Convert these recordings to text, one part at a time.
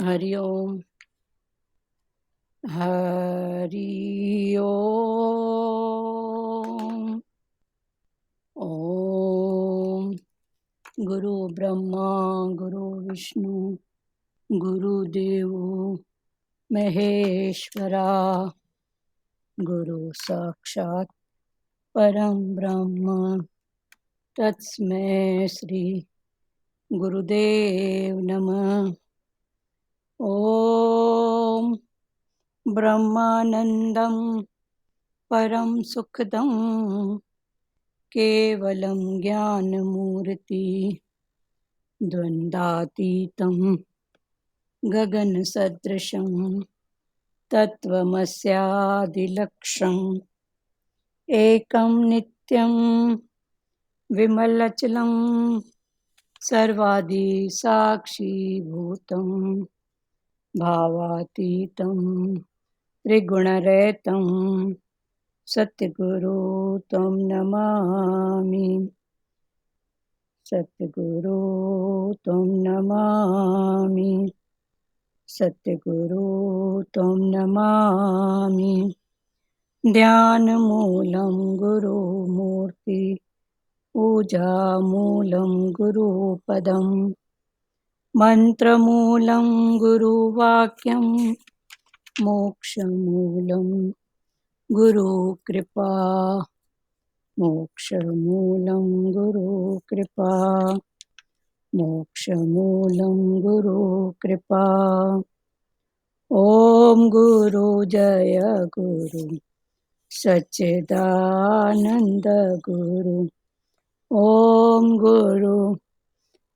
हरि ओम। हरि ओम। ओम। गुरु ब्रह्मा गुरु विष्णु गुरुदेव महेश्वरा गुरु साक्षात परम ब्रह्म तस्मै श्री गुरुदेव नमः। ओम ब्रह्मानंदं परम सुखदं केवलं ज्ञानमूर्ति द्वन्द्वातीतं गगनसदृशं तत्त्वमस्यादिलक्ष्यम् एकं नित्यं विमलचलं सर्वादिसाक्षिभूतं भावातीतं त्रिगुणरहितं सद्गुरु तं नमामि। सद्गुरु तं नमामि। सद्गुरु तं नमामि। ध्यानमूलं गुरुमूर्ति पूजामूलं गुरुपदं मन्त्रमूलं गुरुवाक्यं मोक्षमूलं गुरुकृपा। मोक्षमूलं गुरुकृपा। मोक्षमूलं गुरुकृपा। ॐ गुरु जय गुरु सच्चिदानन्द गुरु। ॐ गुरु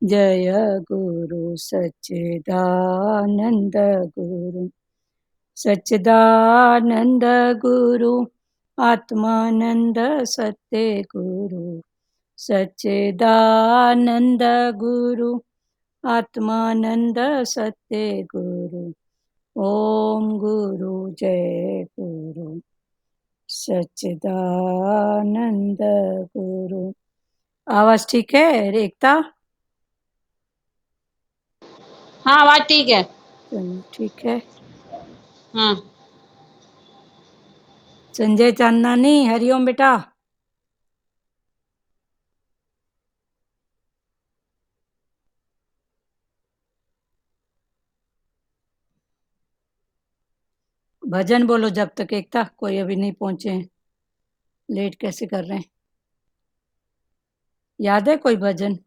जय गुरु सच्चिदानन्द गुरु। सच्चिदानन्द गुरु आत्मानंद सत्य गुरु। सच्चिदानंद गुरु आत्मानंद सत्य गुरु। ओम गुरु जय गुरु सच्चिदानंद गुरु। आवाज ठीक है एकता? हाँ आवाज ठीक है। चलो ठीक है। हाँ संजय चांदनानी हरिओम बेटा। भजन बोलो जब तक एकता, कोई अभी नहीं पहुंचे हैं, लेट कैसे कर रहे हैं। याद है कोई भजन?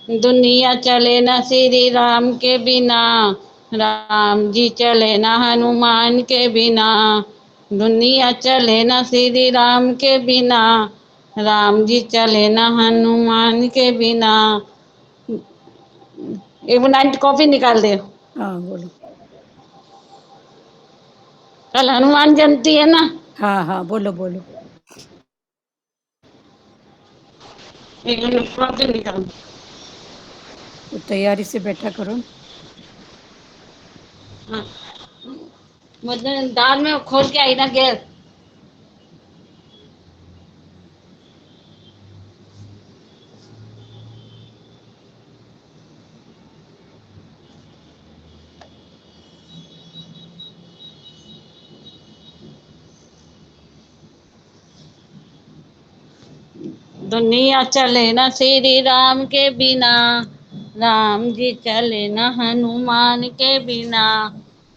दुनिया चले ना श्री राम के बिना, राम जी चले ना हनुमान के बिना। दुनिया चले ना श्री राम के बिना, राम जी चले ना हनुमान के बिना। एक मिनट कॉफी निकाल दे। हाँ बोलो। कल हनुमान जयंती है ना। हाँ हाँ बोलो बोलो। एक मिनट कॉफी निकाल। तो तैयारी से बैठा करो न। हाँ मतलब दाल में खोल के आई ना गैस। दुनिया चले ना श्री राम के बिना, राम जी चले ना हनुमान के बिना।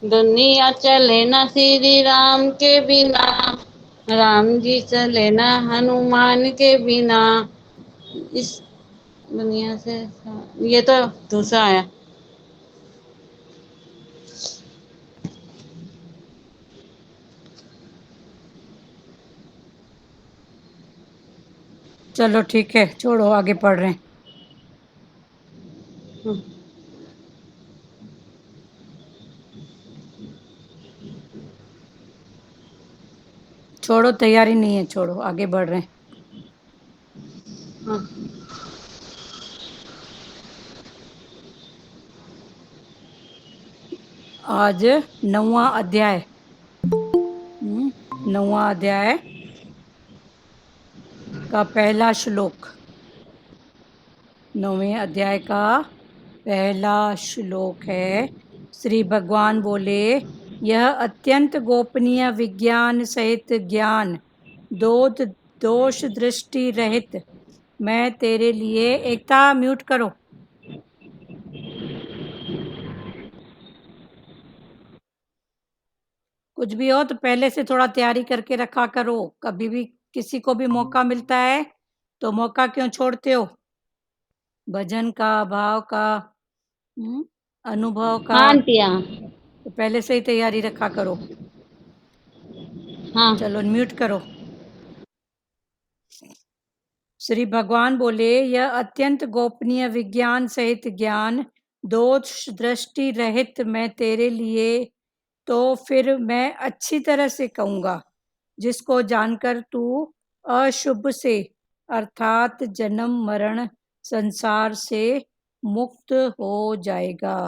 दुनिया चले ना श्री राम के बिना, राम जी चले ना हनुमान के बिना। इस दुनिया से ये तो दूसरा आया। चलो ठीक है, छोड़ो आगे पढ़ रहे हैं। छोड़ो तैयारी नहीं है, छोड़ो आगे बढ़ रहे हैं। हाँ, आज 9वां अध्याय। 9वां अध्याय का पहला श्लोक। 9वें अध्याय का पहला श्लोक है, श्री भगवान बोले, यह अत्यंत गोपनीय विज्ञान सहित ज्ञान दोष दृष्टि रहित मैं तेरे लिए, एकता म्यूट करो, कुछ भी हो तो पहले से थोड़ा तैयारी करके रखा करो, कभी भी किसी को भी मौका मिलता है तो मौका क्यों छोड़ते हो, भजन का, भाव का, अनुभव का, हाँ आंटी हाँ। तो पहले से ही तैयारी रखा करो। हाँ चलो म्यूट करो। श्री भगवान बोले, यह अत्यंत गोपनीय विज्ञान सहित ज्ञान दोष दृष्टि रहित मैं तेरे लिए, तो फिर मैं अच्छी तरह से कहूँगा, जिसको जानकर तू अशुभ से अर्थात जन्म मरण संसार से मुक्त हो जाएगा।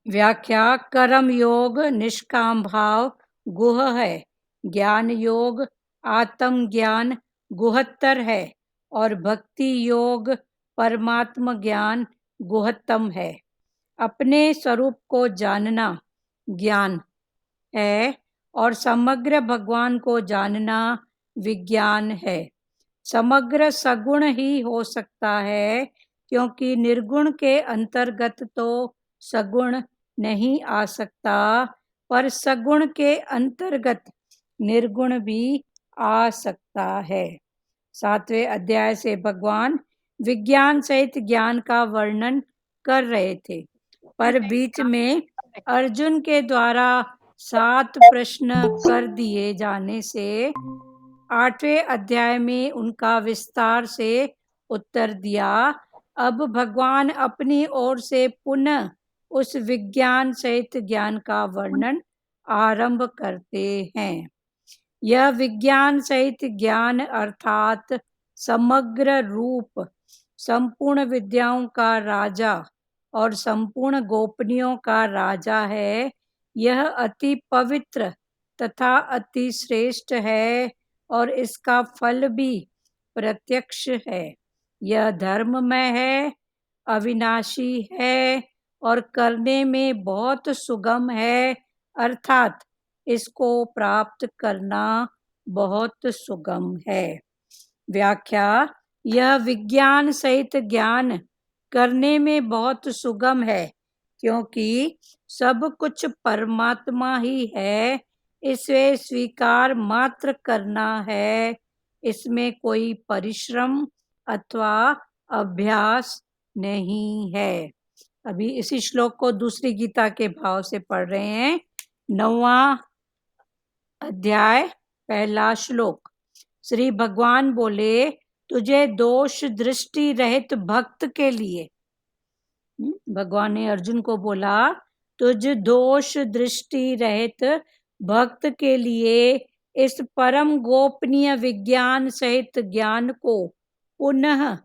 व्याख्या, कर्म योग निष्काम भाव गुह है, ज्ञान योग आत्म ज्ञान गुहत्तर है और भक्ति योग परमात्म ज्ञान गुहत्तम है। अपने स्वरूप को जानना ज्ञान है और समग्र भगवान को जानना विज्ञान है। समग्र सगुण ही हो सकता है, क्योंकि निर्गुण के अंतर्गत तो सगुण नहीं आ सकता, पर सगुण के अंतर्गत निर्गुण भी आ सकता है। 7वें अध्याय से भगवान विज्ञान सहित ज्ञान का वर्णन कर रहे थे, पर बीच में अर्जुन के द्वारा 7 प्रश्न कर दिए जाने से 8वें अध्याय में उनका विस्तार से उत्तर दिया। अब भगवान अपनी ओर से पुनः उस विज्ञान सहित ज्ञान का वर्णन आरंभ करते हैं। यह विज्ञान सहित ज्ञान अर्थात समग्र रूप संपूर्ण विद्याओं का राजा और संपूर्ण गोपनीयों का राजा है। यह अति पवित्र तथा अति श्रेष्ठ है और इसका फल भी प्रत्यक्ष है। यह धर्ममय है, अविनाशी है और करने में बहुत सुगम है, अर्थात इसको प्राप्त करना बहुत सुगम है। व्याख्या, यह विज्ञान सहित ज्ञान करने में बहुत सुगम है, क्योंकि सब कुछ परमात्मा ही है, इसे स्वीकार मात्र करना है, इसमें कोई परिश्रम अथवा अभ्यास नहीं है। अभी इसी श्लोक को दूसरी गीता के भाव से पढ़ रहे हैं। 9वां अध्याय पहला श्लोक। श्री भगवान बोले, तुझे दोष दृष्टि रहित भक्त के लिए, भगवान ने अर्जुन को बोला, तुझ दोष दृष्टि रहित भक्त के लिए इस परम गोपनीय विज्ञान सहित ज्ञान को पुनः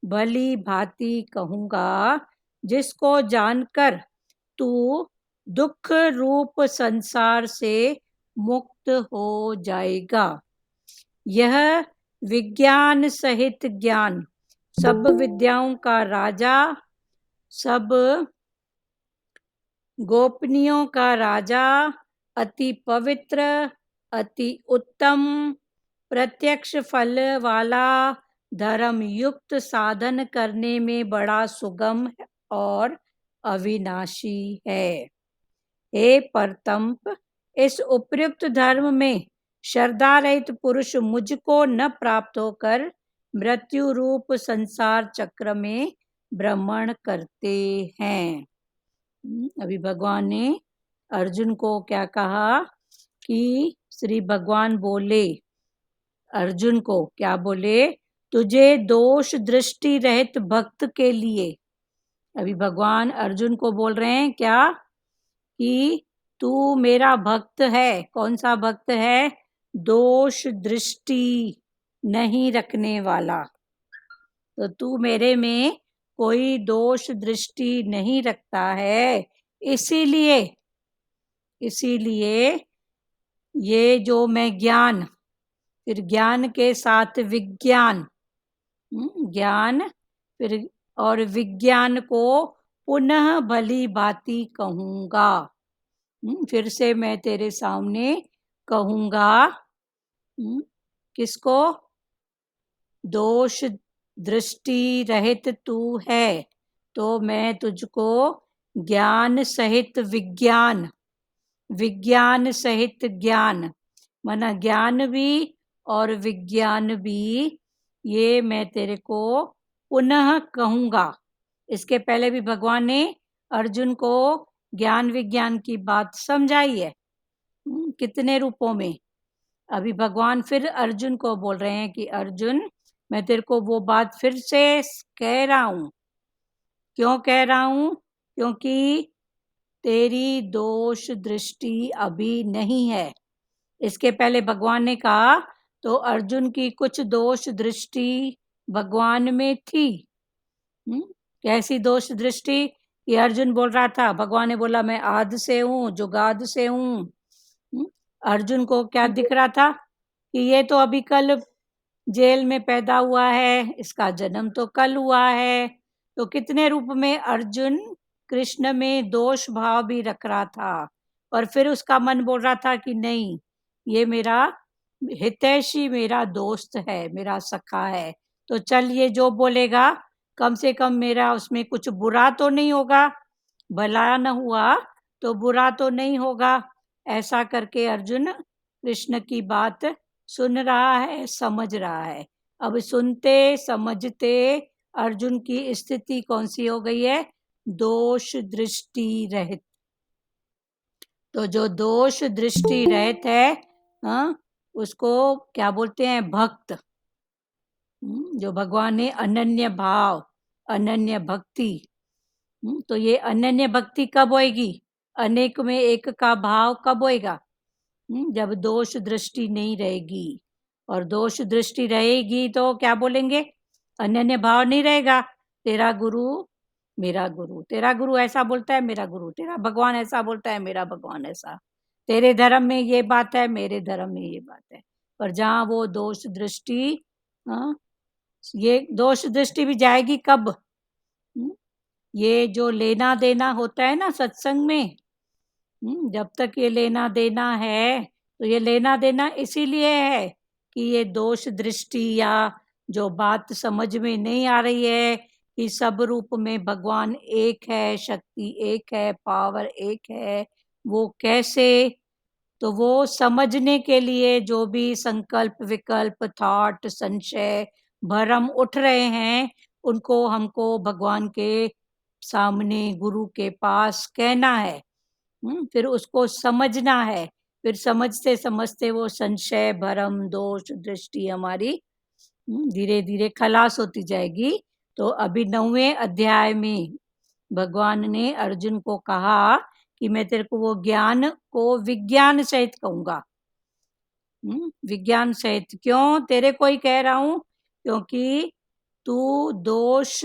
भली भांति कहूँगा, जिसको जानकर तू दुख रूप संसार से मुक्त हो जाएगा। यह विज्ञान सहित ज्ञान सब विद्याओं का राजा, सब गोपनीयों का राजा, अति पवित्र, अति उत्तम, प्रत्यक्ष फल वाला, धर्म युक्त, साधन करने में बड़ा सुगम और अविनाशी है। हे परतंप, इस उपयुक्त धर्म में श्रद्धा रहित पुरुष मुझको न प्राप्त होकर मृत्यु रूप संसार चक्र में भ्रमण करते हैं। अभी भगवान ने अर्जुन को क्या कहा कि श्री भगवान बोले, अर्जुन को क्या बोले, तुझे दोष दृष्टि रहित भक्त के लिए। अभी भगवान अर्जुन को बोल रहे हैं क्या कि तू मेरा भक्त है। कौन सा भक्त है? दोष दृष्टि नहीं रखने वाला। तो तू मेरे में कोई दोष दृष्टि नहीं रखता है, इसीलिए ये जो मैं ज्ञान फिर ज्ञान के साथ विज्ञान, ज्ञान, फिर और विज्ञान को पुनः भली भांति कहूँगा। फिर से मैं तेरे सामने कहूँगा, किसको? दोष दृष्टि रहित तू है, तो मैं तुझको ज्ञान सहित विज्ञान, विज्ञान सहित ज्ञान, माना ज्ञान भी और विज्ञान भी, ये मैं तेरे को पुनः कहूँगा। इसके पहले भी भगवान ने अर्जुन को ज्ञान विज्ञान की बात समझाई है, कितने रूपों में। अभी भगवान फिर अर्जुन को बोल रहे हैं कि अर्जुन, मैं तेरे को वो बात फिर से कह रहा हूँ। क्यों कह रहा हूँ? क्योंकि तेरी दोष दृष्टि अभी नहीं है। इसके पहले भगवान ने कहा तो अर्जुन की कुछ दोष दृष्टि भगवान में थी। कैसी दोष दृष्टि? कि अर्जुन बोल रहा था, भगवान ने बोला मैं आदि से हूँ, जुगाद से हूँ। अर्जुन को क्या दिख रहा था? कि ये तो अभी कल जेल में पैदा हुआ है, इसका जन्म तो कल हुआ है। तो कितने रूप में अर्जुन कृष्ण में दोष भाव भी रख रहा था, और फिर उसका मन बोल रहा था कि नहीं, ये मेरा हितैषी, मेरा दोस्त है, मेरा सखा है, तो चल ये जो बोलेगा कम से कम मेरा उसमें कुछ बुरा तो नहीं होगा, भला न हुआ तो बुरा तो नहीं होगा। ऐसा करके अर्जुन कृष्ण की बात सुन रहा है, समझ रहा है। अब सुनते समझते अर्जुन की स्थिति कौन सी हो गई है? दोष दृष्टि रहित। तो जो दोष दृष्टि रहित है, उसको क्या बोलते हैं? भक्त। जो भगवान ने अनन्य भाव, अनन्य भक्ति, तो ये अनन्य भक्ति कब होएगी? अनेक में एक का भाव कब होएगा? जब दोष दृष्टि नहीं रहेगी। और दोष दृष्टि रहेगी तो क्या बोलेंगे? अनन्य भाव नहीं रहेगा। तेरा गुरु मेरा गुरु, तेरा गुरु ऐसा बोलता है, मेरा गुरु, तेरा भगवान ऐसा बोलता है, मेरा भगवान ऐसा, तेरे धर्म में ये बात है, मेरे धर्म में ये बात है। पर जहाँ वो दोष दृष्टि, ये दोष दृष्टि भी जाएगी कब? ये जो लेना देना होता है ना सत्संग में, जब तक ये लेना देना है, तो ये लेना देना इसीलिए है कि ये दोष दृष्टि या जो बात समझ में नहीं आ रही है कि सब रूप में भगवान एक है, शक्ति एक है, पावर एक है, वो कैसे, तो वो समझने के लिए जो भी संकल्प विकल्प थॉट संशय भरम उठ रहे हैं, उनको हमको भगवान के सामने गुरु के पास कहना है। फिर उसको समझना है, फिर समझते समझते वो संशय भरम दोष दृष्टि हमारी धीरे धीरे खलास होती जाएगी। तो अभी 9वें अध्याय में भगवान ने अर्जुन को कहा कि मैं तेरे को वो ज्ञान को विज्ञान सहित कहूंगा। विज्ञान सहित क्यों तेरे को ही कह रहा हूं? क्योंकि तू दोष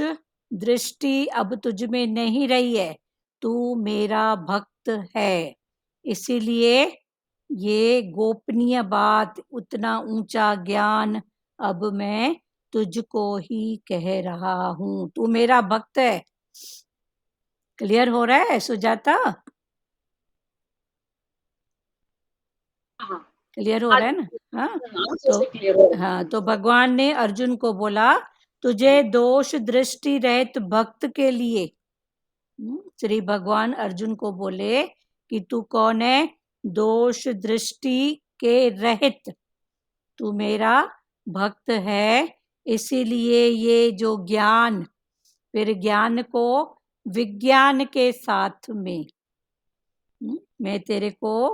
दृष्टि अब तुझ में नहीं रही है, तू मेरा भक्त है। इसीलिए ये गोपनीय बात, उतना ऊंचा ज्ञान अब मैं तुझको ही कह रहा हूं। तू मेरा भक्त है। क्लियर हो रहा है सुजाता? क्लियर हो रहा है ना? तो भगवान ने अर्जुन को बोला, तुझे दोष दृष्टि रहित भक्त के लिए, श्री भगवान अर्जुन को बोले कि तू कौन है? दोष दृष्टि के रहित, तू मेरा भक्त है। इसीलिए ये जो ज्ञान, फिर ज्ञान को विज्ञान के साथ में मैं तेरे को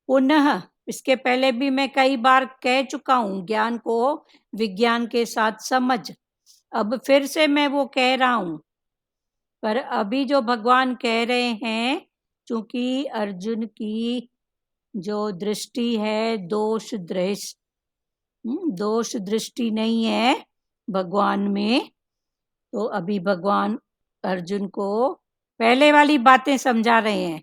पुनः, इसके पहले भी मैं कई बार कह चुका हूं, ज्ञान को विज्ञान के साथ समझ। अब फिर से मैं वो कह रहा हूं, पर अभी जो भगवान कह रहे हैं, चूंकि अर्जुन की जो दृष्टि है दोष दृष्टि, दोष दृष्टि नहीं है भगवान में, तो अभी भगवान अर्जुन को पहले वाली बातें समझा रहे हैं।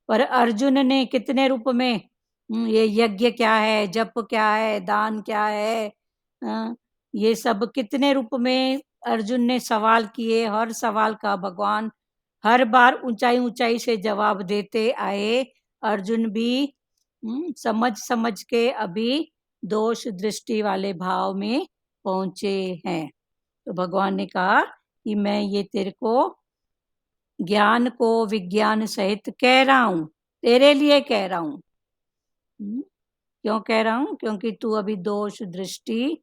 पर अर्जुन ने कितने रूप में? ये यज्ञ क्या है, जप क्या है, दान क्या है, ये सब कितने रूप में अर्जुन ने सवाल किए। हर सवाल का भगवान हर बार ऊंचाई ऊंचाई से जवाब देते आए। अर्जुन भी समझ समझ के अभी दोष दृष्टि वाले भाव में पहुंचे हैं। तो भगवान ने कहा कि मैं ये तेरे को ज्ञान को विज्ञान सहित कह रहा हूं, तेरे लिए कह रहा हूं। क्यों कह रहा हूं? क्योंकि तू अभी दोष दृष्टि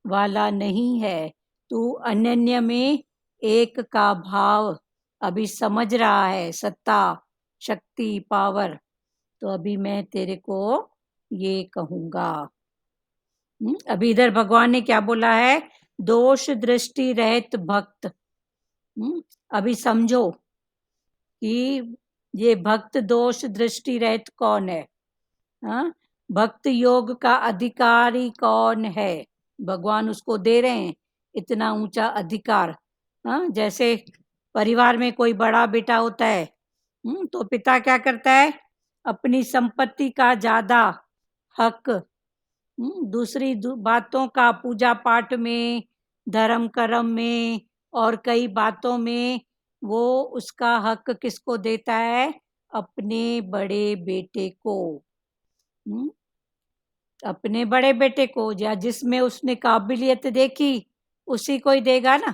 वाला नहीं है, तू अनन्य में एक का भाव अभी समझ रहा है, सत्ता, शक्ति, पावर। तो अभी मैं तेरे को ये कहूंगा। अभी इधर भगवान ने क्या बोला है? दोष दृष्टि रहित भक्त। अभी समझो कि ये भक्त दोष दृष्टि रहित कौन है। हाँ, भक्त योग का अधिकारी कौन है? भगवान उसको दे रहे हैं इतना ऊंचा अधिकार। हाँ, जैसे परिवार में कोई बड़ा बेटा होता है, तो पिता क्या करता है? अपनी संपत्ति का ज्यादा हक दूसरी बातों का, पूजा पाठ में, धर्म कर्म में और कई बातों में वो उसका हक किसको देता है? अपने बड़े बेटे को। अपने बड़े बेटे को, या जिसमें उसने काबिलियत देखी उसी को ही देगा ना।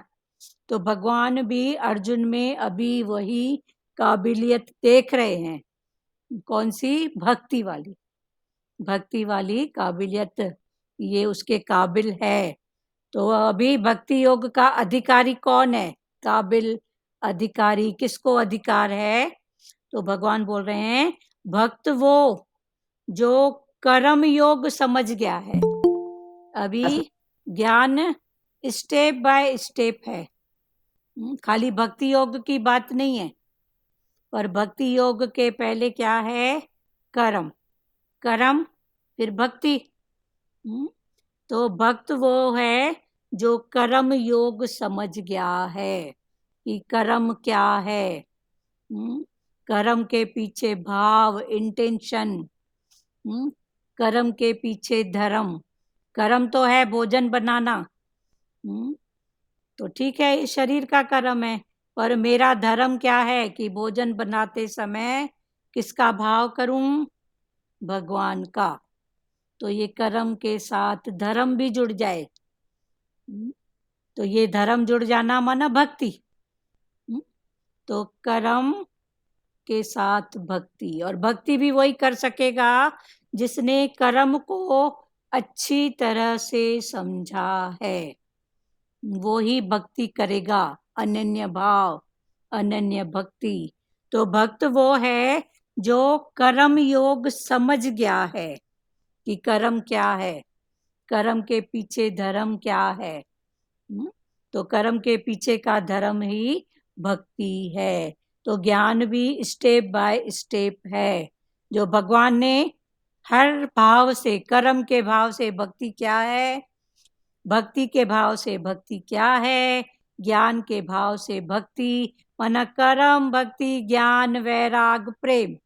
तो भगवान भी अर्जुन में अभी वही काबिलियत देख रहे हैं। कौन सी? भक्ति वाली। भक्ति वाली काबिलियत, ये उसके काबिल है। तो अभी भक्ति योग का अधिकारी कौन है? काबिल अधिकारी। किसको अधिकार है? तो भगवान बोल रहे हैं भक्त वो जो कर्म योग समझ गया है। अभी ज्ञान स्टेप बाय स्टेप है, खाली भक्ति योग की बात नहीं है। पर भक्ति योग के पहले क्या है? कर्म, कर्म फिर भक्ति। तो भक्त वो है जो कर्म योग समझ गया है कि कर्म क्या है। कर्म के पीछे भाव, इंटेंशन, कर्म के पीछे धर्म। कर्म तो है भोजन बनाना, तो ठीक है, ये शरीर का कर्म है। पर मेरा धर्म क्या है कि भोजन बनाते समय किसका भाव करूं? भगवान का। तो ये कर्म के साथ धर्म भी जुड़ जाए। तो ये धर्म जुड़ जाना माना भक्ति। तो कर्म के साथ भक्ति, और भक्ति भी वही कर सकेगा जिसने कर्म को अच्छी तरह से समझा है। वो ही भक्ति करेगा, अनन्य भाव, अनन्य भक्ति। तो भक्त वो है जो कर्म योग समझ गया है कि कर्म क्या है, कर्म के पीछे धर्म क्या है। तो कर्म के पीछे का धर्म ही भक्ति है। तो ज्ञान भी स्टेप बाय स्टेप है, जो भगवान ने हर भाव से, कर्म के भाव से भक्ति क्या है, भक्ति के भाव से भक्ति क्या है, ज्ञान के भाव से भक्ति, माना कर्म, भक्ति, ज्ञान, वैराग, प्रेम।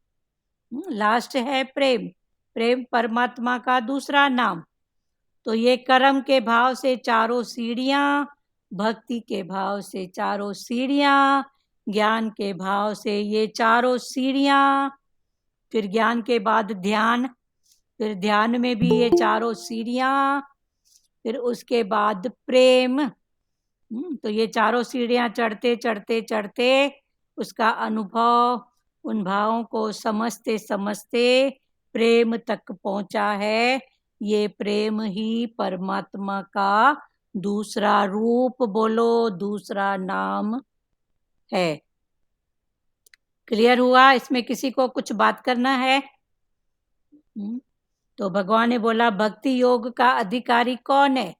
लास्ट है प्रेम। प्रेम परमात्मा का दूसरा नाम। तो ये कर्म के भाव से चारों सीढ़ियां, भक्ति के भाव से चारों सीढ़ियां, ज्ञान के भाव से ये चारों सीढ़ियां, फिर ज्ञान के बाद ध्यान, फिर ध्यान में भी ये चारों सीढ़ियां, फिर उसके बाद प्रेम। तो ये चारों सीढ़ियां चढ़ते चढ़ते चढ़ते उसका अनुभव, उन भावों को समझते समझते प्रेम तक पहुंचा है। ये प्रेम ही परमात्मा का दूसरा रूप, बोलो दूसरा नाम है। क्लियर हुआ? इसमें किसी को कुछ बात करना है? तो भगवान ने बोला भक्ति योग का अधिकारी कौन है?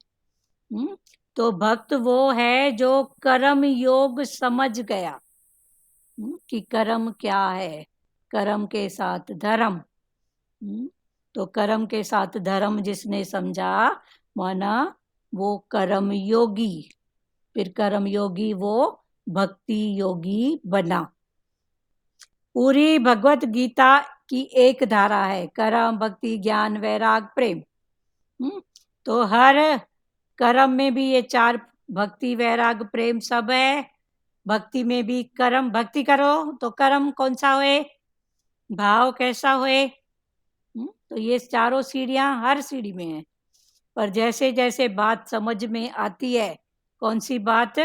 तो भक्त वो है जो कर्म योग समझ गया कि कर्म क्या है, कर्म के साथ धर्म। तो कर्म के साथ धर्म जिसने समझा, माना वो कर्म योगी। फिर कर्म योगी वो भक्ति योगी बना। पूरी भगवत गीता की एक धारा है, कर्म, भक्ति, ज्ञान, वैराग, प्रेम। तो हर कर्म में भी ये 4 भक्ति, वैराग, प्रेम सब है। भक्ति में भी कर्म, भक्ति करो तो कर्म कौन सा होए, भाव कैसा होए। तो ये चारों सीढ़ियां हर सीढ़ी में है। पर जैसे जैसे बात समझ में आती है, कौन सी बात,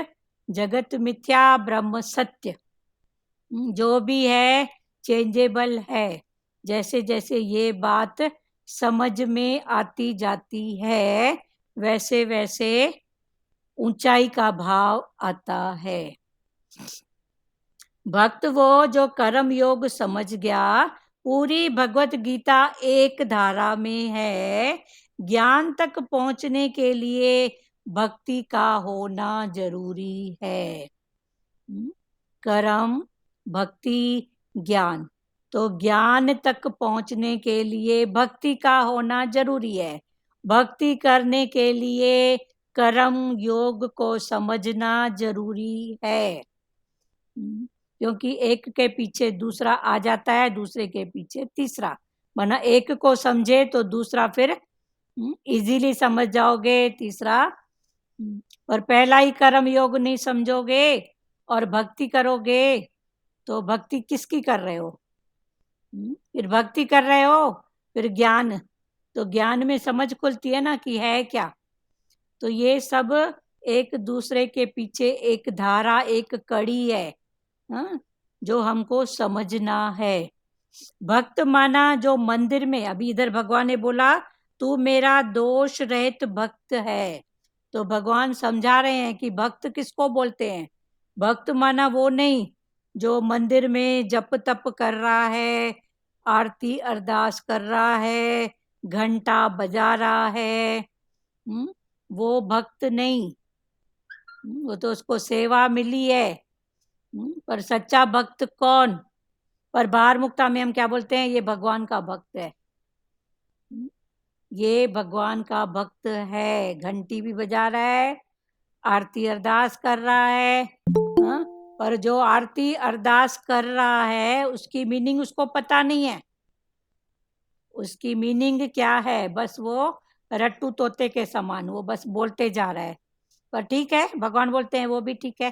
जगत मिथ्या ब्रह्म सत्य, जो भी है चेंजेबल है। जैसे जैसे ये बात समझ में आती जाती है, वैसे वैसे ऊंचाई का भाव आता है। भक्त वो जो कर्म योग समझ गया, पूरी भगवत गीता एक धारा में है। ज्ञान तक पहुंचने के लिए भक्ति का होना जरूरी है। कर्म, भक्ति, ज्ञान। तो ज्ञान तक पहुंचने के लिए भक्ति का होना जरूरी है। भक्ति करने के लिए कर्म योग को समझना जरूरी है, क्योंकि एक के पीछे दूसरा आ जाता है, दूसरे के पीछे तीसरा। वरना एक को समझे तो दूसरा फिर इजीली समझ जाओगे, तीसरा। और पहला ही कर्म योग नहीं समझोगे और भक्ति करोगे तो भक्ति किसकी कर रहे हो। फिर भक्ति कर रहे हो, फिर ज्ञान, तो ज्ञान में समझ खुलती है ना कि है क्या। तो ये सब एक दूसरे के पीछे एक धारा, एक कड़ी है, जो हमको समझना है। भक्त माना जो मंदिर में, अभी इधर भगवान ने बोला तू मेरा दोष रहित भक्त है, तो भगवान समझा रहे हैं कि भक्त किसको बोलते हैं। भक्त माना वो नहीं जो मंदिर में जप तप कर रहा है, आरती अरदास कर रहा है, घंटा बजा रहा है, वो भक्त नहीं। वो तो उसको सेवा मिली है। पर सच्चा भक्त कौन, पर बाहर मुक्ता में हम क्या बोलते हैं, ये भगवान का भक्त है। ये भगवान का भक्त है, घंटी भी बजा रहा है, आरती अरदास कर रहा है। पर जो आरती अरदास कर रहा है उसकी मीनिंग उसको पता नहीं है। उसकी मीनिंग क्या है, बस वो रट्टू तोते के समान, वो बस बोलते जा रहा है। पर ठीक है, भगवान बोलते हैं वो भी ठीक है,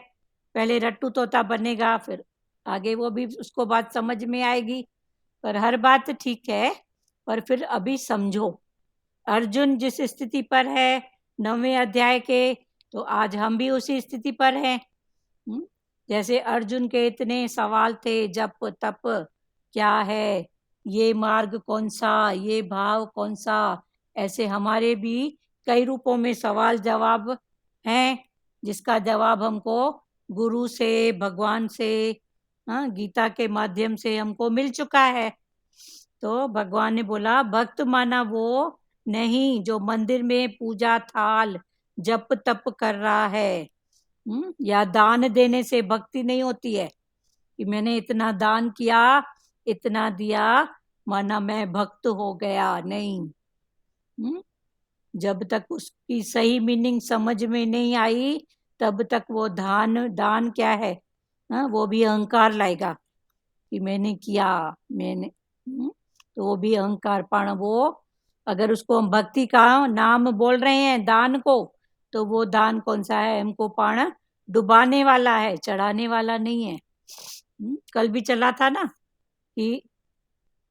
पहले रट्टू तोता बनेगा फिर आगे वो भी उसको बात समझ में आएगी। पर हर बात ठीक है, पर फिर अभी समझो अर्जुन जिस स्थिति पर है 9वें अध्याय के, तो आज हम भी उसी स्थिति पर हैं। जैसे अर्जुन के इतने सवाल थे, जप तप क्या है, ये मार्ग कौन सा, ये भाव कौन सा, ऐसे हमारे भी कई रूपों में सवाल जवाब हैं, जिसका जवाब हमको गुरु से, भगवान से, गीता के माध्यम से हमको मिल चुका है। तो भगवान ने बोला भक्त माना वो नहीं जो मंदिर में पूजा थाल जप तप कर रहा है, या दान देने से भक्ति नहीं होती है कि मैंने इतना दान किया, इतना दिया, माना मैं भक्त हो गया। नहीं, जब तक उसकी सही मीनिंग समझ में नहीं आई तब तक वो दान क्या है, वो भी अहंकार लाएगा कि मैंने किया, मैंने, तो वो भी अहंकार पाण। वो अगर उसको हम भक्ति का नाम बोल रहे हैं दान को, तो वो दान कौन सा है, हमको पाण डुबाने वाला है, चढ़ाने वाला नहीं है। कल भी चला था ना कि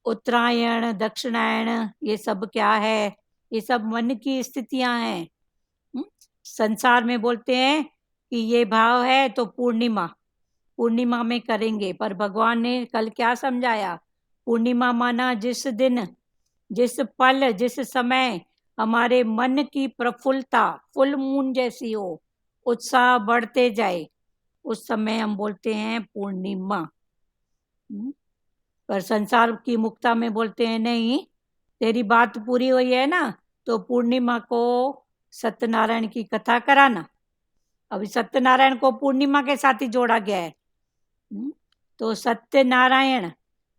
उत्तरायण दक्षिणायन ये सब क्या है, ये सब मन की स्थितियां हैं। संसार में बोलते हैं कि ये भाव है तो पूर्णिमा में करेंगे, पर भगवान ने कल क्या समझाया, पूर्णिमा माना जिस दिन, जिस पल, जिस समय हमारे मन की प्रफुल्लता फुल मून जैसी हो, उत्साह बढ़ते जाए, उस समय हम बोलते हैं पूर्णिमा। पर संसार की मुक्ता में बोलते हैं नहीं, तेरी बात पूरी हुई है ना, तो पूर्णिमा को सत्यनारायण की कथा कराना। अभी सत्यनारायण को पूर्णिमा के साथ ही जोड़ा गया है। तो सत्यनारायण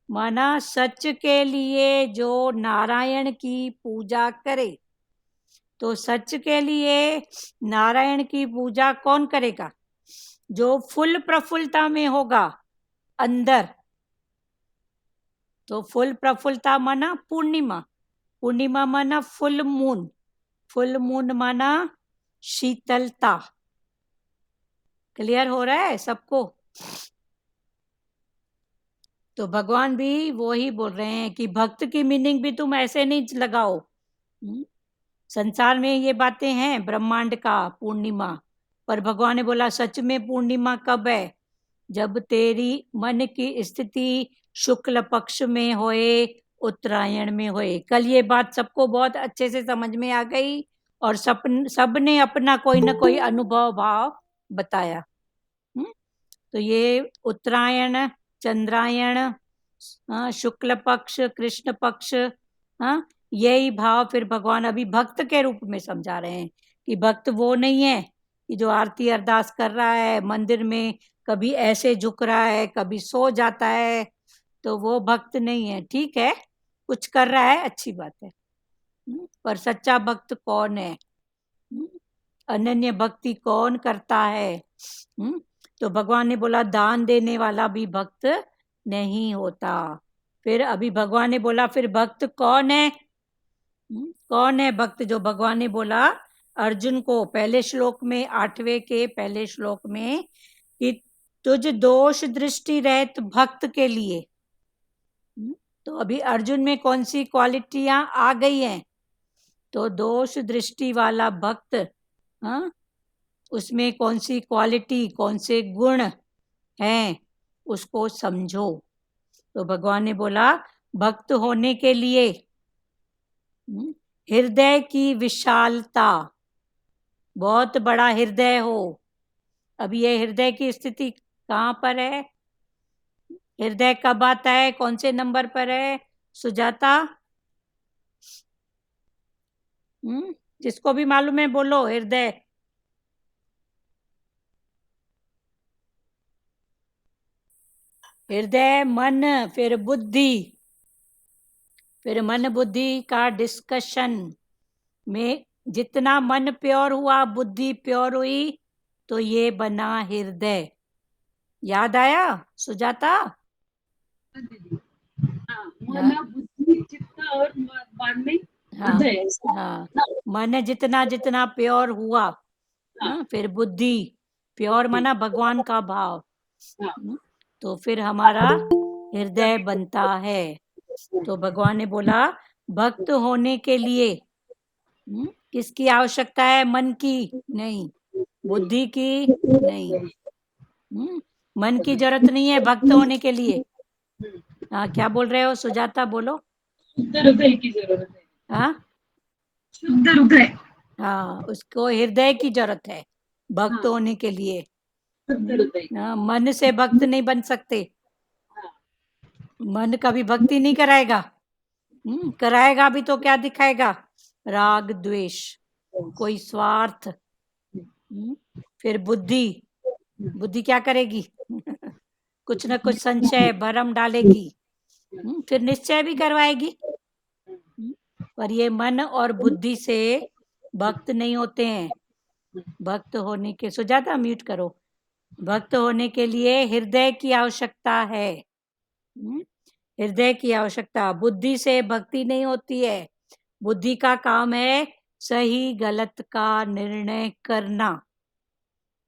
माना सच के लिए जो नारायण की पूजा करे। तो सच के लिए नारायण की पूजा कौन करेगा, जो फुल प्रफुल्लता में होगा अंदर, तो फुल प्रफुल्लता माना पूर्णिमा, पूर्णिमा माना फुल मून, फुल मून माना शीतलता। क्लियर हो रहा है सबको? तो भगवान भी वो ही बोल रहे हैं कि भक्त की मीनिंग भी तुम ऐसे नहीं लगाओ। संसार में ये बातें हैं ब्रह्मांड का पूर्णिमा, पर भगवान ने बोला सच में पूर्णिमा कब है? जब तेरी मन की स्थिति शुक्ल पक्ष में होए, उत्तरायण में होए। कल ये बात सबको बहुत अच्छे से समझ में आ गई और सबने अपना कोई ना कोई अनुभव भाव बताया। तो ये उत्तरायण, चंद्रायण, शुक्ल पक्ष, कृष्ण पक्ष, हाँ, यही भाव फिर भगवान अभी भक्त के रूप में समझा रहे हैं कि भक्त वो नहीं है कि जो आरती अरदास कर रहा है मंदिर में, कभी ऐसे झुक रहा है, कभी सो जाता है, तो वो भक्त नहीं है। ठीक है, कुछ कर रहा है, अच्छी बात है, पर सच्चा भक्त कौन है? अनन्य भक्ति कौन करता है? तो भगवान ने बोला दान देने वाला भी भक्त नहीं होता। फिर अभी भगवान ने बोला फिर भक्त कौन है? कौन है भक्त? जो भगवान ने बोला अर्जुन को पहले श्लोक में, 8वें के पहले श्लोक में, कि तुझ दोष दृष्टि रहित भक्त के लिए। तो अभी अर्जुन में कौन सी क्वालिटियां आ गई हैं? तो दोष दृष्टि वाला भक्त, हाँ, उसमें कौन सी क्वालिटी, कौन से गुण हैं, उसको समझो। तो भगवान ने बोला भक्त होने के लिए हृदय की विशालता, बहुत बड़ा हृदय हो। अब ये हृदय की स्थिति कहाँ पर है? हृदय कब आता है, कौन से नंबर पर है? सुजाता, जिसको भी मालूम है बोलो। हृदय हृदय, मन, फिर बुद्धि, फिर मन बुद्धि का डिस्कशन में जितना मन प्योर हुआ, बुद्धि प्योर हुई, तो ये बना हृदय। याद आया सुजाता? मन बुद्धि चित्त और बाद में हृदय। हाँ, मन जितना जितना प्योर हुआ, फिर बुद्धि प्योर माना भगवान का भाव, तो फिर हमारा हृदय बनता है। तो भगवान ने बोला भक्त होने के लिए किसकी आवश्यकता है? मन की नहीं, बुद्धि की नहीं, मन की जरूरत नहीं है भक्त होने के लिए। हाँ, क्या बोल रहे हो सुजाता? बोलो। शुद्ध हृदय की जरूरत है। हाँ, शुद्ध हृदय, हाँ, उसको हृदय की जरूरत है भक्त होने के लिए। मन से भक्त नहीं बन सकते। मन कभी भक्ति नहीं कराएगा। कराएगा भी तो क्या दिखाएगा? राग द्वेष, कोई स्वार्थ। फिर बुद्धि, बुद्धि क्या करेगी? कुछ न कुछ संशय भरम डालेगी, फिर निश्चय भी करवाएगी। पर ये मन और बुद्धि से भक्त नहीं होते हैं। भक्त होने के, सुजाता म्यूट करो। भक्त होने के लिए हृदय की आवश्यकता है, हृदय की आवश्यकता। बुद्धि से भक्ति नहीं होती है। बुद्धि का काम है सही गलत का निर्णय करना।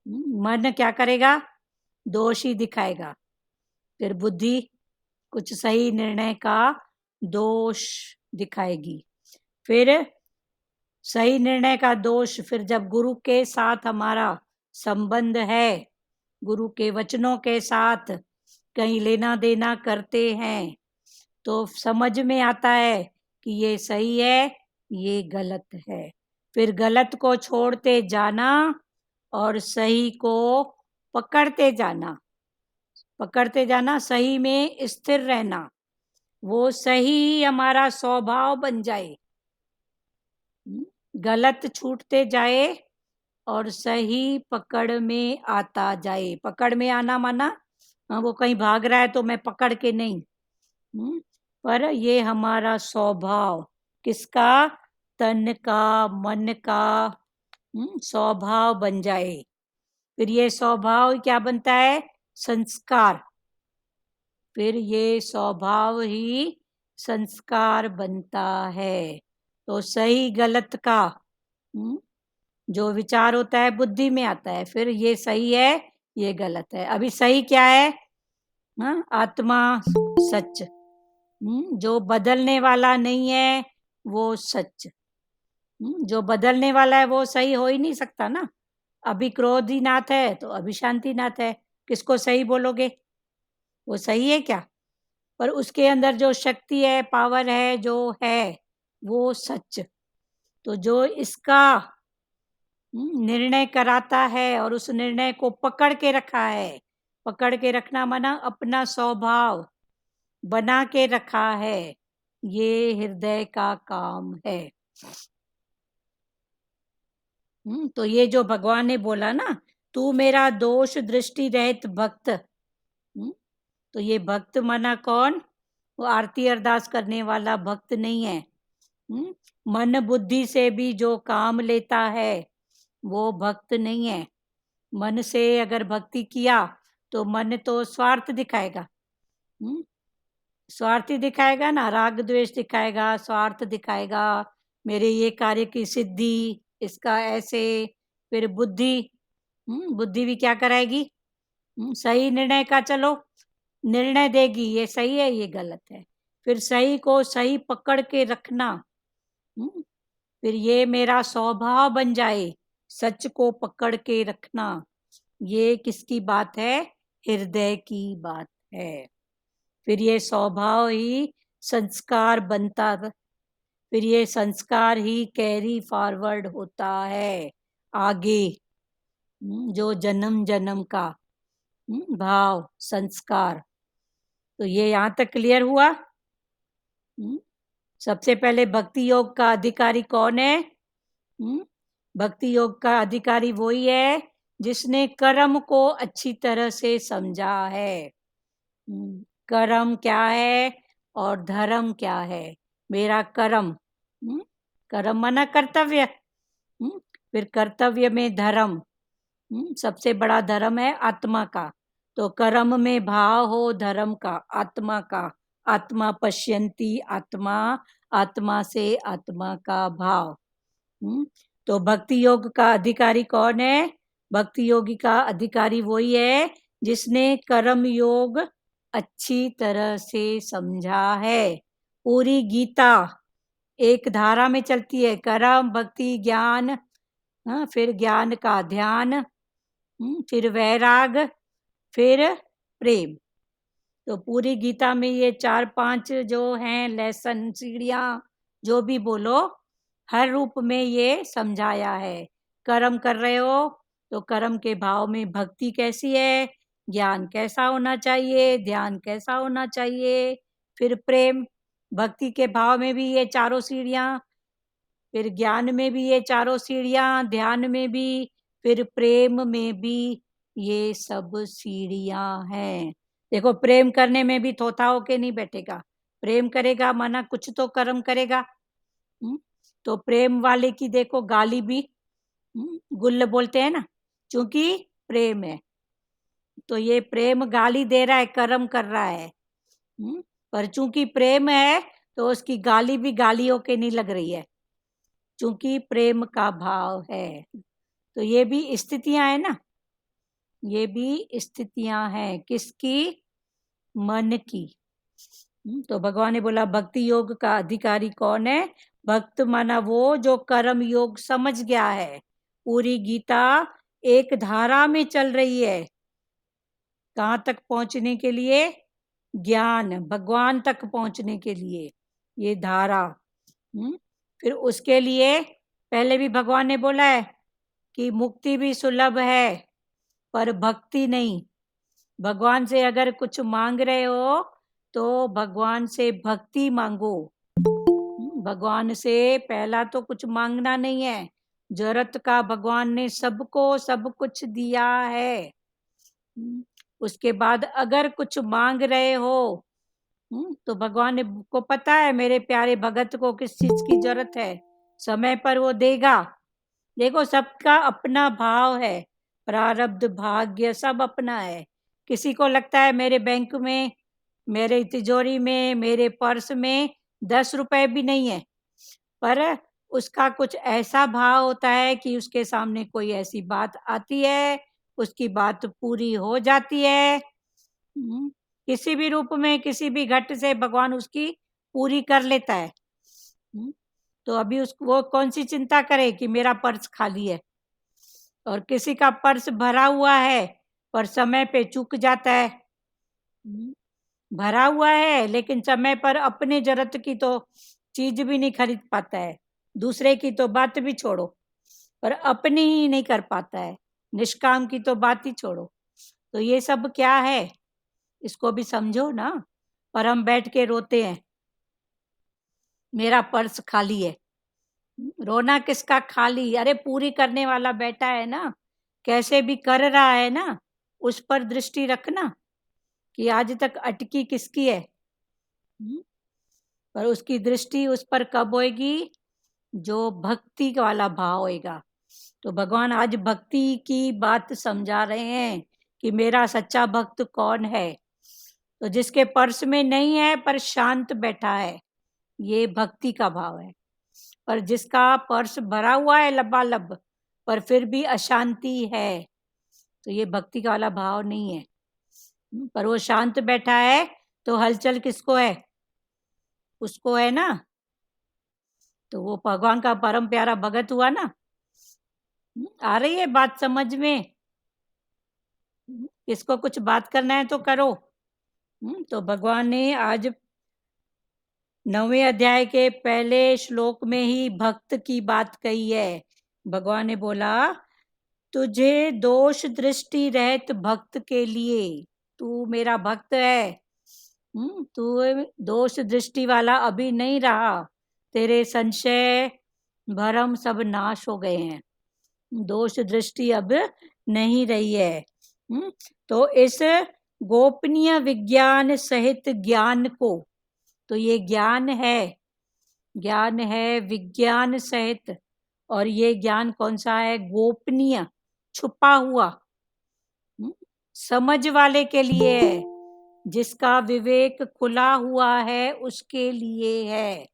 मन क्या करेगा? दोष ही दिखाएगा। फिर बुद्धि कुछ सही निर्णय का दोष दिखाएगी। फिर सही निर्णय का दोष, फिर जब गुरु के साथ हमारा संबंध है, गुरु के वचनों के साथ कहीं लेना देना करते हैं, तो समझ में आता है कि ये सही है, ये गलत है। फिर गलत को छोड़ते जाना और सही को पकड़ते जाना, पकड़ते जाना, सही में स्थिर रहना। वो सही हमारा स्वभाव बन जाए, गलत छूटते जाए और सही पकड़ में आता जाए। पकड़ में आना माना, वो कहीं भाग रहा है तो मैं पकड़ के नहीं, पर ये हमारा स्वभाव, किसका? तन का, मन का स्वभाव बन जाए। फिर ये स्वभाव क्या बनता है? संस्कार। फिर ये स्वभाव ही संस्कार बनता है। तो सही गलत का जो विचार होता है बुद्धि में आता है, फिर ये सही है ये गलत है। अभी सही क्या है? आत्मा सच, जो बदलने वाला नहीं है वो सच। जो बदलने वाला है वो सही हो ही नहीं सकता ना। अभी क्रोधीनाथ है तो अभी शांतिनाथ है, किसको सही बोलोगे? वो सही है क्या? पर उसके अंदर जो शक्ति है, पावर है, जो है वो सच। तो जो इसका निर्णय कराता है और उस निर्णय को पकड़ के रखा है, पकड़ के रखना माना अपना स्वभाव बना के रखा है, ये हृदय का काम है। तो ये जो भगवान ने बोला ना, तू मेरा दोष दृष्टि रहित भक्त, तो ये भक्त माना कौन? वो आरती अरदास करने वाला भक्त नहीं है। मन बुद्धि से भी जो काम लेता है वो भक्त नहीं है। मन से अगर भक्ति किया तो मन तो स्वार्थ दिखाएगा, स्वार्थी दिखाएगा ना, राग द्वेष दिखाएगा, स्वार्थ दिखाएगा, मेरे ये कार्य की सिद्धि, इसका ऐसे। फिर बुद्धि, बुद्धि भी क्या कराएगी? सही निर्णय का चलो निर्णय देगी, ये सही है ये गलत है। फिर सही को सही पकड़ के रखना, फिर ये मेरा स्वभाव बन जाए, सच को पकड़ के रखना। ये किसकी बात है? हृदय की बात है। फिर ये स्वभाव ही संस्कार बनता, फिर ये संस्कार ही कैरी फॉरवर्ड होता है आगे, जो जन्म जन्म का भाव संस्कार। तो ये यहाँ तक क्लियर हुआ। सबसे पहले भक्ति योग का अधिकारी कौन है? भक्ति योग का अधिकारी वही है जिसने कर्म को अच्छी तरह से समझा है। कर्म क्या है और धर्म क्या है? मेरा कर्म, कर्म माना कर्तव्य, फिर कर्तव्य में धर्म, सबसे बड़ा धर्म है आत्मा का। तो कर्म में भाव हो धर्म का, आत्मा का, आत्मा पश्यंती आत्मा, आत्मा से आत्मा का भाव। तो भक्ति योग का अधिकारी कौन है? भक्ति योगी का अधिकारी वही है जिसने कर्म योग अच्छी तरह से समझा है। पूरी गीता एक धारा में चलती है, कर्म भक्ति ज्ञान, फिर ज्ञान का ध्यान, फिर वैराग, फिर प्रेम। तो पूरी गीता में ये 4-5 जो हैं लेसन, सीढ़ियाँ, जो भी बोलो, हर रूप में ये समझाया है। कर्म कर रहे हो तो कर्म के भाव में भक्ति कैसी है, ज्ञान कैसा होना चाहिए, ध्यान कैसा होना चाहिए, फिर प्रेम। भक्ति के भाव में भी ये चारों सीढ़ियाँ, फिर ज्ञान में भी ये चारों सीढ़ियाँ, ध्यान में भी, फिर प्रेम में भी ये सब सीढ़ियाँ हैं। देखो प्रेम करने में भी थोथा होके नहीं बैठेगा, प्रेम करेगा माना कुछ तो कर्म करेगा। तो प्रेम वाले की देखो गाली भी गुल्ल बोलते हैं ना, क्योंकि प्रेम है। तो ये प्रेम गाली दे रहा है, कर्म कर रहा है, पर चूंकि प्रेम है तो उसकी गाली भी गाली होके नहीं लग रही है, चूंकि प्रेम का भाव है। तो ये भी स्थितियां है ना, ये भी स्थितियां हैं किसकी? मन की। तो भगवान ने बोला भक्ति योग का अधिकारी कौन है? भक्त माना वो जो कर्म योग समझ गया है। पूरी गीता एक धारा में चल रही है, कहाँ तक पहुंचने के लिए? ज्ञान, भगवान तक पहुंचने के लिए ये धारा। फिर उसके लिए पहले भी भगवान ने बोला है कि मुक्ति भी सुलभ है पर भक्ति नहीं। भगवान से अगर कुछ मांग रहे हो तो भगवान से भक्ति मांगो। भगवान से पहला तो कुछ मांगना नहीं है, जरूरत का भगवान ने सबको सब कुछ दिया है। उसके बाद अगर कुछ मांग रहे हो तो भगवान को पता है मेरे प्यारे भगत को किस चीज की जरूरत है, समय पर वो देगा। देखो सबका अपना भाव है, प्रारब्ध भाग्य सब अपना है। किसी को लगता है मेरे बैंक में मेरे तिजोरी में, मेरे पर्स में 10 रुपए भी नहीं है, पर उसका कुछ ऐसा भाव होता है कि उसके सामने कोई ऐसी बात आती है, उसकी बात पूरी हो जाती है। किसी भी रूप में, किसी भी घट से भगवान उसकी पूरी कर लेता है। तो अभी वो कौन सी चिंता करे कि मेरा पर्स खाली है, और किसी का पर्स भरा हुआ है पर समय पे चूक जाता है। भरा हुआ है लेकिन समय पर अपने जरूरत की तो चीज भी नहीं खरीद पाता है, दूसरे की तो बात भी छोड़ो, पर अपनी ही नहीं कर पाता है, निष्काम की तो बात ही छोड़ो। तो ये सब क्या है, इसको भी समझो ना। पर हम बैठ के रोते हैं, मेरा पर्स खाली है। रोना किसका खाली, अरे पूरी करने वाला बैठा है ना, कैसे भी कर रहा है ना, उस पर दृष्टि रखना कि आज तक अटकी किसकी है। पर उसकी दृष्टि उस पर कब होएगी, जो भक्ति वाला भाव होएगा। तो भगवान आज भक्ति की बात समझा रहे हैं कि मेरा सच्चा भक्त कौन है। तो जिसके पर्स में नहीं है पर शांत बैठा है, ये भक्ति का भाव है। पर जिसका पर्स भरा हुआ है लबालब, पर फिर भी अशांति है, तो ये भक्ति का वाला भाव नहीं है। पर वो शांत बैठा है तो हलचल किसको है, उसको है ना। तो वो भगवान का परम प्यारा भगत हुआ ना। आ रही है बात समझ में। किसको कुछ बात करना है तो करो। तो भगवान ने आज 9वें अध्याय के पहले श्लोक में ही भक्त की बात कही है। भगवान ने बोला, तुझे दोष दृष्टि रहित भक्त के लिए, तू मेरा भक्त है, तू दोष दृष्टि वाला अभी नहीं रहा, तेरे संशय भरम सब नाश हो गए हैं, दोष दृष्टि अब नहीं रही है। तो इस गोपनीय विज्ञान सहित ज्ञान को, तो ये ज्ञान है विज्ञान सहित, और ये ज्ञान कौन सा है, गोपनीय, छुपा हुआ, समझ वाले के लिए है, जिसका विवेक खुला हुआ है उसके लिए है।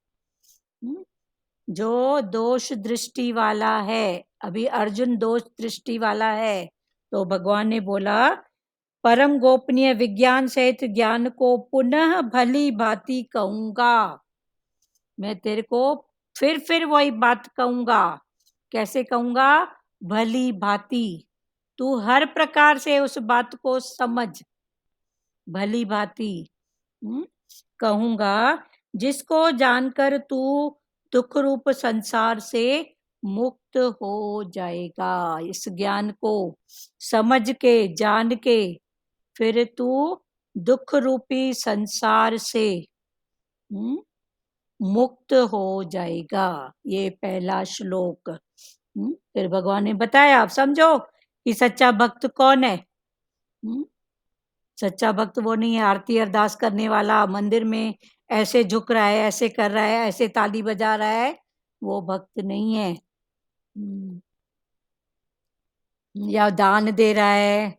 जो दोष दृष्टि वाला है, अभी अर्जुन दोष दृष्टि वाला है, तो भगवान ने बोला, परम गोपनीय विज्ञान सहित ज्ञान को पुनः भली भांति कहूंगा। मैं तेरे को फिर वही बात कहूंगा। कैसे कहूंगा, भली भांति, तू हर प्रकार से उस बात को समझ, भली भांति कहूंगा, जिसको जानकर तू दुख रूप संसार से मुक्त हो जाएगा। इस ज्ञान को समझ के, जान के, फिर तू दुख रूपी संसार से मुक्त हो जाएगा। ये पहला श्लोक। फिर भगवान ने बताया, आप समझो कि सच्चा भक्त कौन है। सच्चा भक्त वो नहीं है आरती अरदास करने वाला, मंदिर में ऐसे झुक रहा है, ऐसे कर रहा है, ऐसे ताली बजा रहा है, वो भक्त नहीं है। या दान दे रहा है,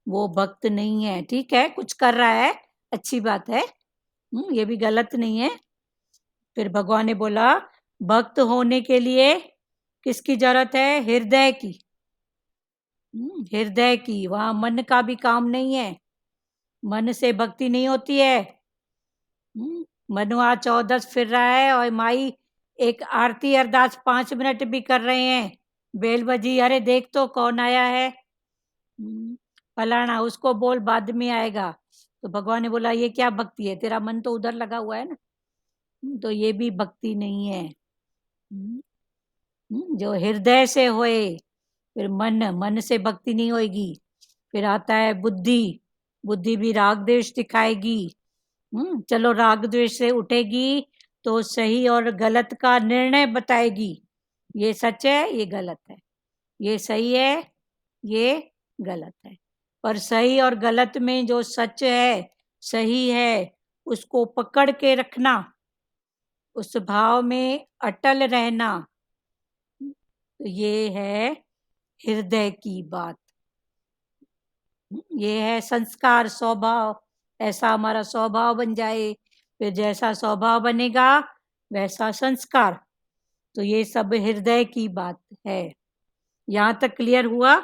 वो भक्त नहीं है। ठीक है, कुछ कर रहा है, अच्छी बात है, ये भी गलत नहीं है। फिर भगवान ने बोला, भक्त होने के लिए किसकी जरूरत है, हृदय की। हृदय की, वहां मन का भी काम नहीं है, मन से भक्ति नहीं होती है। मनुआ चौदस फिर रहा है और माई एक आरती अरदास 5 मिनट भी कर रहे हैं, बेल बजी, अरे देख तो कौन आया है, फलाना, उसको बोल बाद में आएगा। तो भगवान ने बोला, ये क्या भक्ति है, तेरा मन तो उधर लगा हुआ है ना। तो ये भी भक्ति नहीं है। जो हृदय से होए, फिर मन से भक्ति नहीं होएगी। फिर आता है बुद्धि, बुद्धि भी राग द्वेष दिखाएगी। चलो राग द्वेष से उठेगी तो सही और गलत का निर्णय बताएगी, ये सच है, ये गलत है, ये सही है, ये गलत है। पर सही और गलत में जो सच है, सही है, उसको पकड़ के रखना, उस भाव में अटल रहना, तो ये है हृदय की बात। ये है संस्कार, स्वभाव, ऐसा हमारा स्वभाव बन जाए, फिर जैसा स्वभाव बनेगा वैसा संस्कार। तो ये सब हृदय की बात है। यहाँ तक क्लियर हुआ?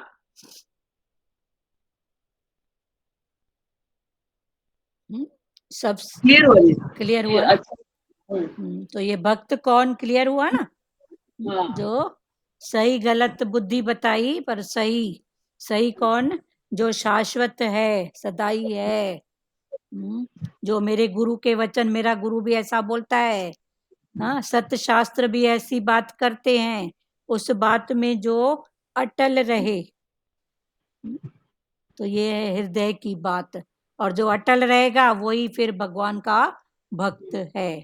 सब क्लियर हुआ जी। क्लियर हुआ ना? अच्छा। तो ये भक्त कौन, क्लियर हुआ ना? हाँ। जो सही गलत बुद्धि बताई, पर सही सही कौन? जो शाश्वत है, सदाई है। जो मेरे गुरु के वचन, मेरा गुरु भी ऐसा बोलता है, हाँ, सत्य शास्त्र भी ऐसी बात करते हैं, उस बात में जो अटल रहे। तो ये है हृदय की बात, और जो अटल रहेगा वही फिर भगवान का भक्त है।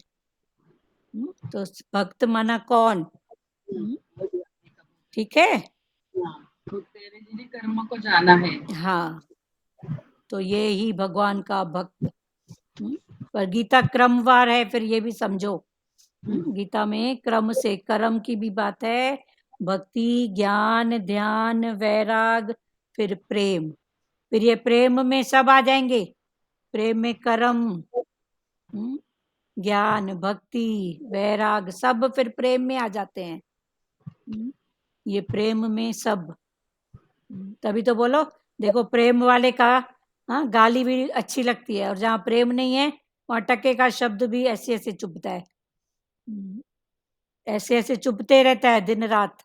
तो भक्त माना कौन? ठीक है। तो तेरे ही कर्म को जाना है। हाँ, तो ये ही भगवान का भक्त। पर गीता क्रमवार है, फिर ये भी समझो। गीता में क्रम से कर्म की भी बात है, भक्ति, ज्ञान, ध्यान, वैराग, फिर प्रेम। फिर ये प्रेम में सब आ जाएंगे, प्रेम में कर्म, ज्ञान, भक्ति, वैराग, सब फिर प्रेम में आ जाते हैं। ये प्रेम में सब। तभी तो बोलो, देखो प्रेम वाले का, हाँ, गाली भी अच्छी लगती है, और जहाँ प्रेम नहीं है वहां टके का शब्द भी ऐसे ऐसे चुभता है, ऐसे ऐसे चुभते रहता है दिन रात।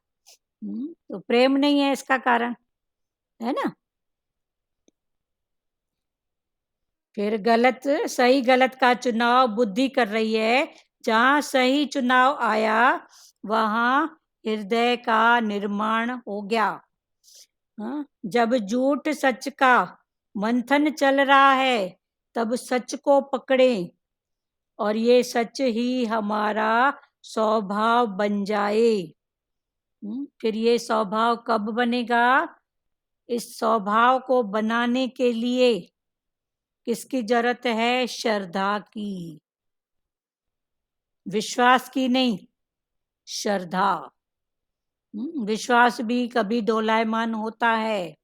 तो प्रेम नहीं है इसका कारण, है ना? फिर गलत सही गलत का चुनाव बुद्धि कर रही है। जहां सही चुनाव आया वहां हृदय का निर्माण हो गया। हाँ? जब झूठ सच का मंथन चल रहा है तब सच को पकड़े, और ये सच ही हमारा स्वभाव बन जाए। फिर ये स्वभाव कब बनेगा? इस स्वभाव को बनाने के लिए किसकी जरूरत है? श्रद्धा की, विश्वास की नहीं, श्रद्धा। विश्वास भी कभी डोलायमान होता है,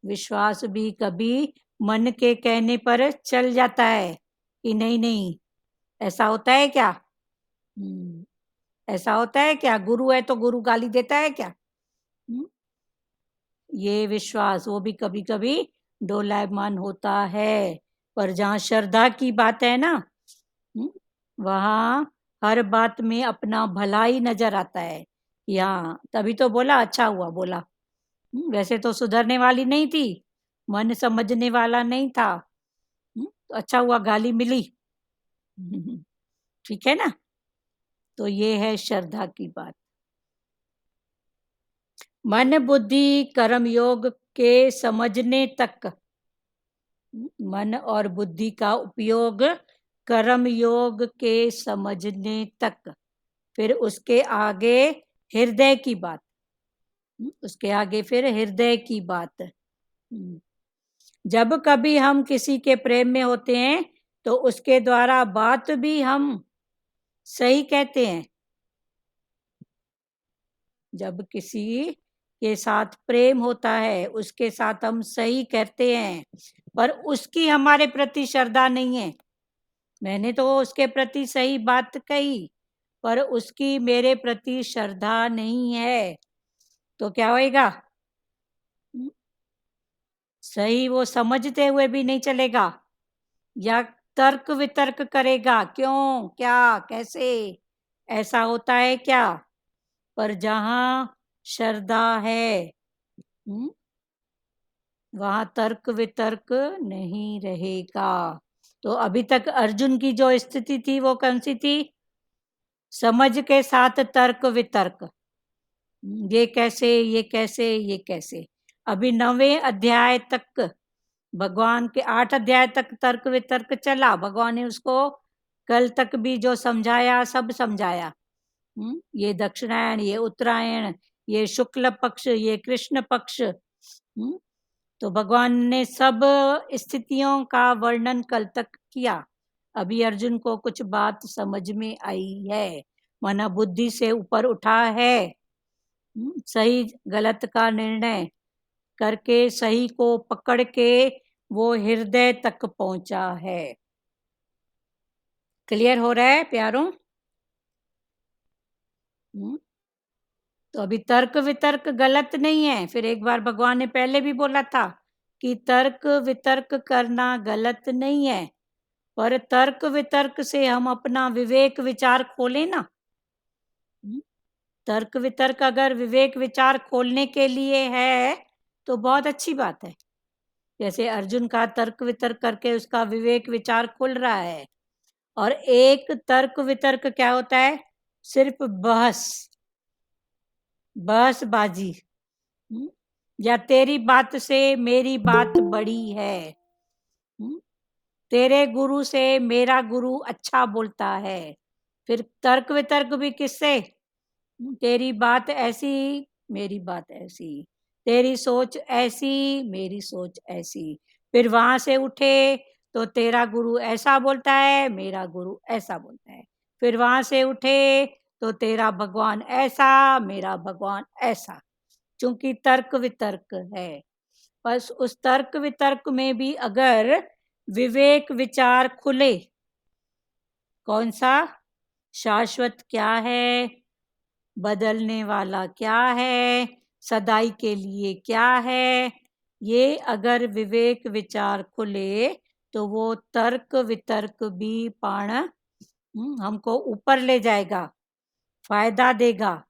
विश्वास भी कभी मन के कहने पर चल जाता है कि नहीं नहीं। ऐसा होता है क्या? ऐसा होता है क्या? गुरु है तो गुरु गाली देता है क्या? ये विश्वास वो भी कभी कभी डोलायमान होता है। पर जहाँ श्रद्धा की बात है ना, वहाँ हर बात में अपना भला ही नजर आता है। यहाँ तभी तो बोला, अच्छा हुआ बोला। वैसे तो सुधरने वाली नहीं थी, मन समझने वाला नहीं था, तो अच्छा हुआ गाली मिली। ठीक है ना? तो ये है श्रद्धा की बात। मन बुद्धि कर्म योग के समझने तक, मन और बुद्धि का उपयोग कर्म योग के समझने तक, फिर उसके आगे हृदय की बात, उसके आगे फिर हृदय की बात। जब कभी हम किसी के प्रेम में होते हैं तो उसके द्वारा बात भी हम सही कहते हैं। जब किसी के साथ प्रेम होता है उसके साथ हम सही कहते हैं, पर उसकी हमारे प्रति श्रद्धा नहीं है। मैंने तो उसके प्रति सही बात कही, पर उसकी मेरे प्रति श्रद्धा नहीं है, तो क्या होएगा? सही वो समझते हुए भी नहीं चलेगा, या तर्क वितर्क करेगा, क्यों, क्या, कैसे, ऐसा होता है क्या? पर जहां श्रद्धा है वहां तर्क वितर्क नहीं रहेगा। तो अभी तक अर्जुन की जो स्थिति थी वो कौन सी थी? समझ के साथ तर्क वितर्क, ये कैसे, ये कैसे, ये कैसे। अभी 9वें अध्याय तक, भगवान के 8 अध्याय तक तर्क वितर्क चला, भगवान ने उसको कल तक भी जो समझाया सब समझाया। ये दक्षिणायन, ये उत्तरायण, ये शुक्ल पक्ष, ये कृष्ण पक्ष, तो भगवान ने सब स्थितियों का वर्णन कल तक किया। अभी अर्जुन को कुछ बात समझ में आई है, माना बुद्धि से ऊपर उठा है, सही गलत का निर्णय करके, सही को पकड़ के वो हृदय तक पहुंचा है। क्लियर हो रहा है प्यारों? तो अभी तर्क वितर्क गलत नहीं है। फिर एक बार भगवान ने पहले भी बोला था कि तर्क वितर्क करना गलत नहीं है, पर तर्क वितर्क से हम अपना विवेक विचार खोलें ना। तर्क वितर्क अगर विवेक विचार खोलने के लिए है तो बहुत अच्छी बात है। जैसे अर्जुन का तर्क वितर्क करके उसका विवेक विचार खुल रहा है। और एक तर्क वितर्क क्या होता है? सिर्फ बहसबाजी, या तेरी बात से मेरी बात बड़ी है, तेरे गुरु से मेरा गुरु अच्छा बोलता है। फिर तर्क वितर्क भी किससे? तेरी बात ऐसी, मेरी बात ऐसी, तेरी सोच ऐसी, मेरी सोच ऐसी। फिर वहां से उठे तो तेरा गुरु ऐसा बोलता है, मेरा गुरु ऐसा बोलता है। फिर वहां से उठे तो तेरा भगवान ऐसा, मेरा भगवान ऐसा। चूंकि तर्क वितर्क है, बस उस तर्क वितर्क में भी अगर विवेक विचार खुले, कौन सा शाश्वत क्या है, बदलने वाला क्या है, सदाई के लिए क्या है, ये अगर विवेक विचार खुले तो वो तर्क वितर्क भी पाण हमको ऊपर ले जाएगा, फायदा देगा।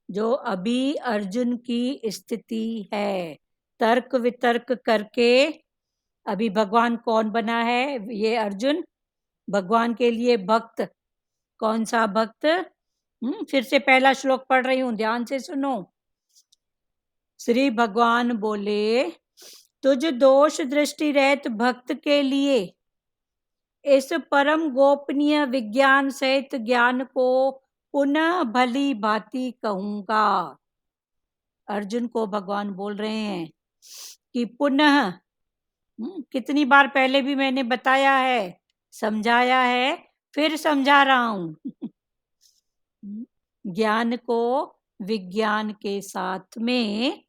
जो अभी अर्जुन की स्थिति है, तर्क वितर्क करके अभी भगवान कौन बना है? ये अर्जुन भगवान के लिए भक्त। कौन सा भक्त? फिर से पहला श्लोक पढ़ रही हूं, ध्यान से सुनो। श्री भगवान बोले, तुझ दोष दृष्टि रहित भक्त के लिए इस परम गोपनीय विज्ञान सहित ज्ञान को पुनः भली भांति कहूंगा। अर्जुन को भगवान बोल रहे हैं कि पुनः, कितनी बार पहले भी मैंने बताया है, समझाया है, फिर समझा रहा हूं। ज्ञान को विज्ञान के साथ में,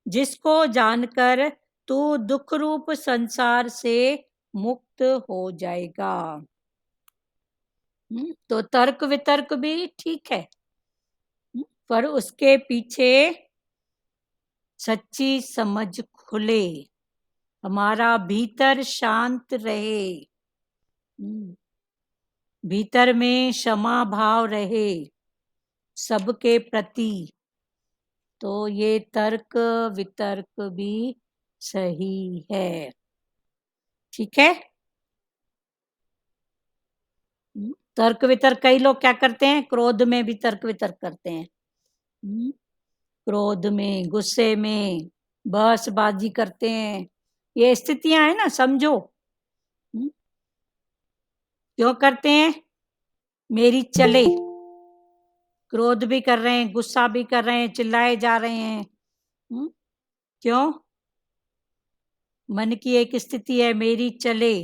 जिसको जानकर तू दुख रूप संसार से मुक्त हो जाएगा। तो तर्क वितर्क भी ठीक है, पर उसके पीछे सच्ची समझ खुले, हमारा भीतर शांत रहे, भीतर में क्षमा भाव रहे सबके प्रति, तो ये तर्क वितर्क भी सही है। ठीक है? तर्क वितर्क कई लोग क्या करते हैं? क्रोध में भी तर्क वितर्क करते हैं। क्रोध में, गुस्से में बहसबाजी करते हैं। ये स्थितियां है ना, समझो। क्यों करते हैं? मेरी चले, क्रोध भी कर रहे हैं, गुस्सा भी कर रहे हैं, चिल्लाए जा रहे हैं। क्यों? मन की एक स्थिति है, मेरी चले।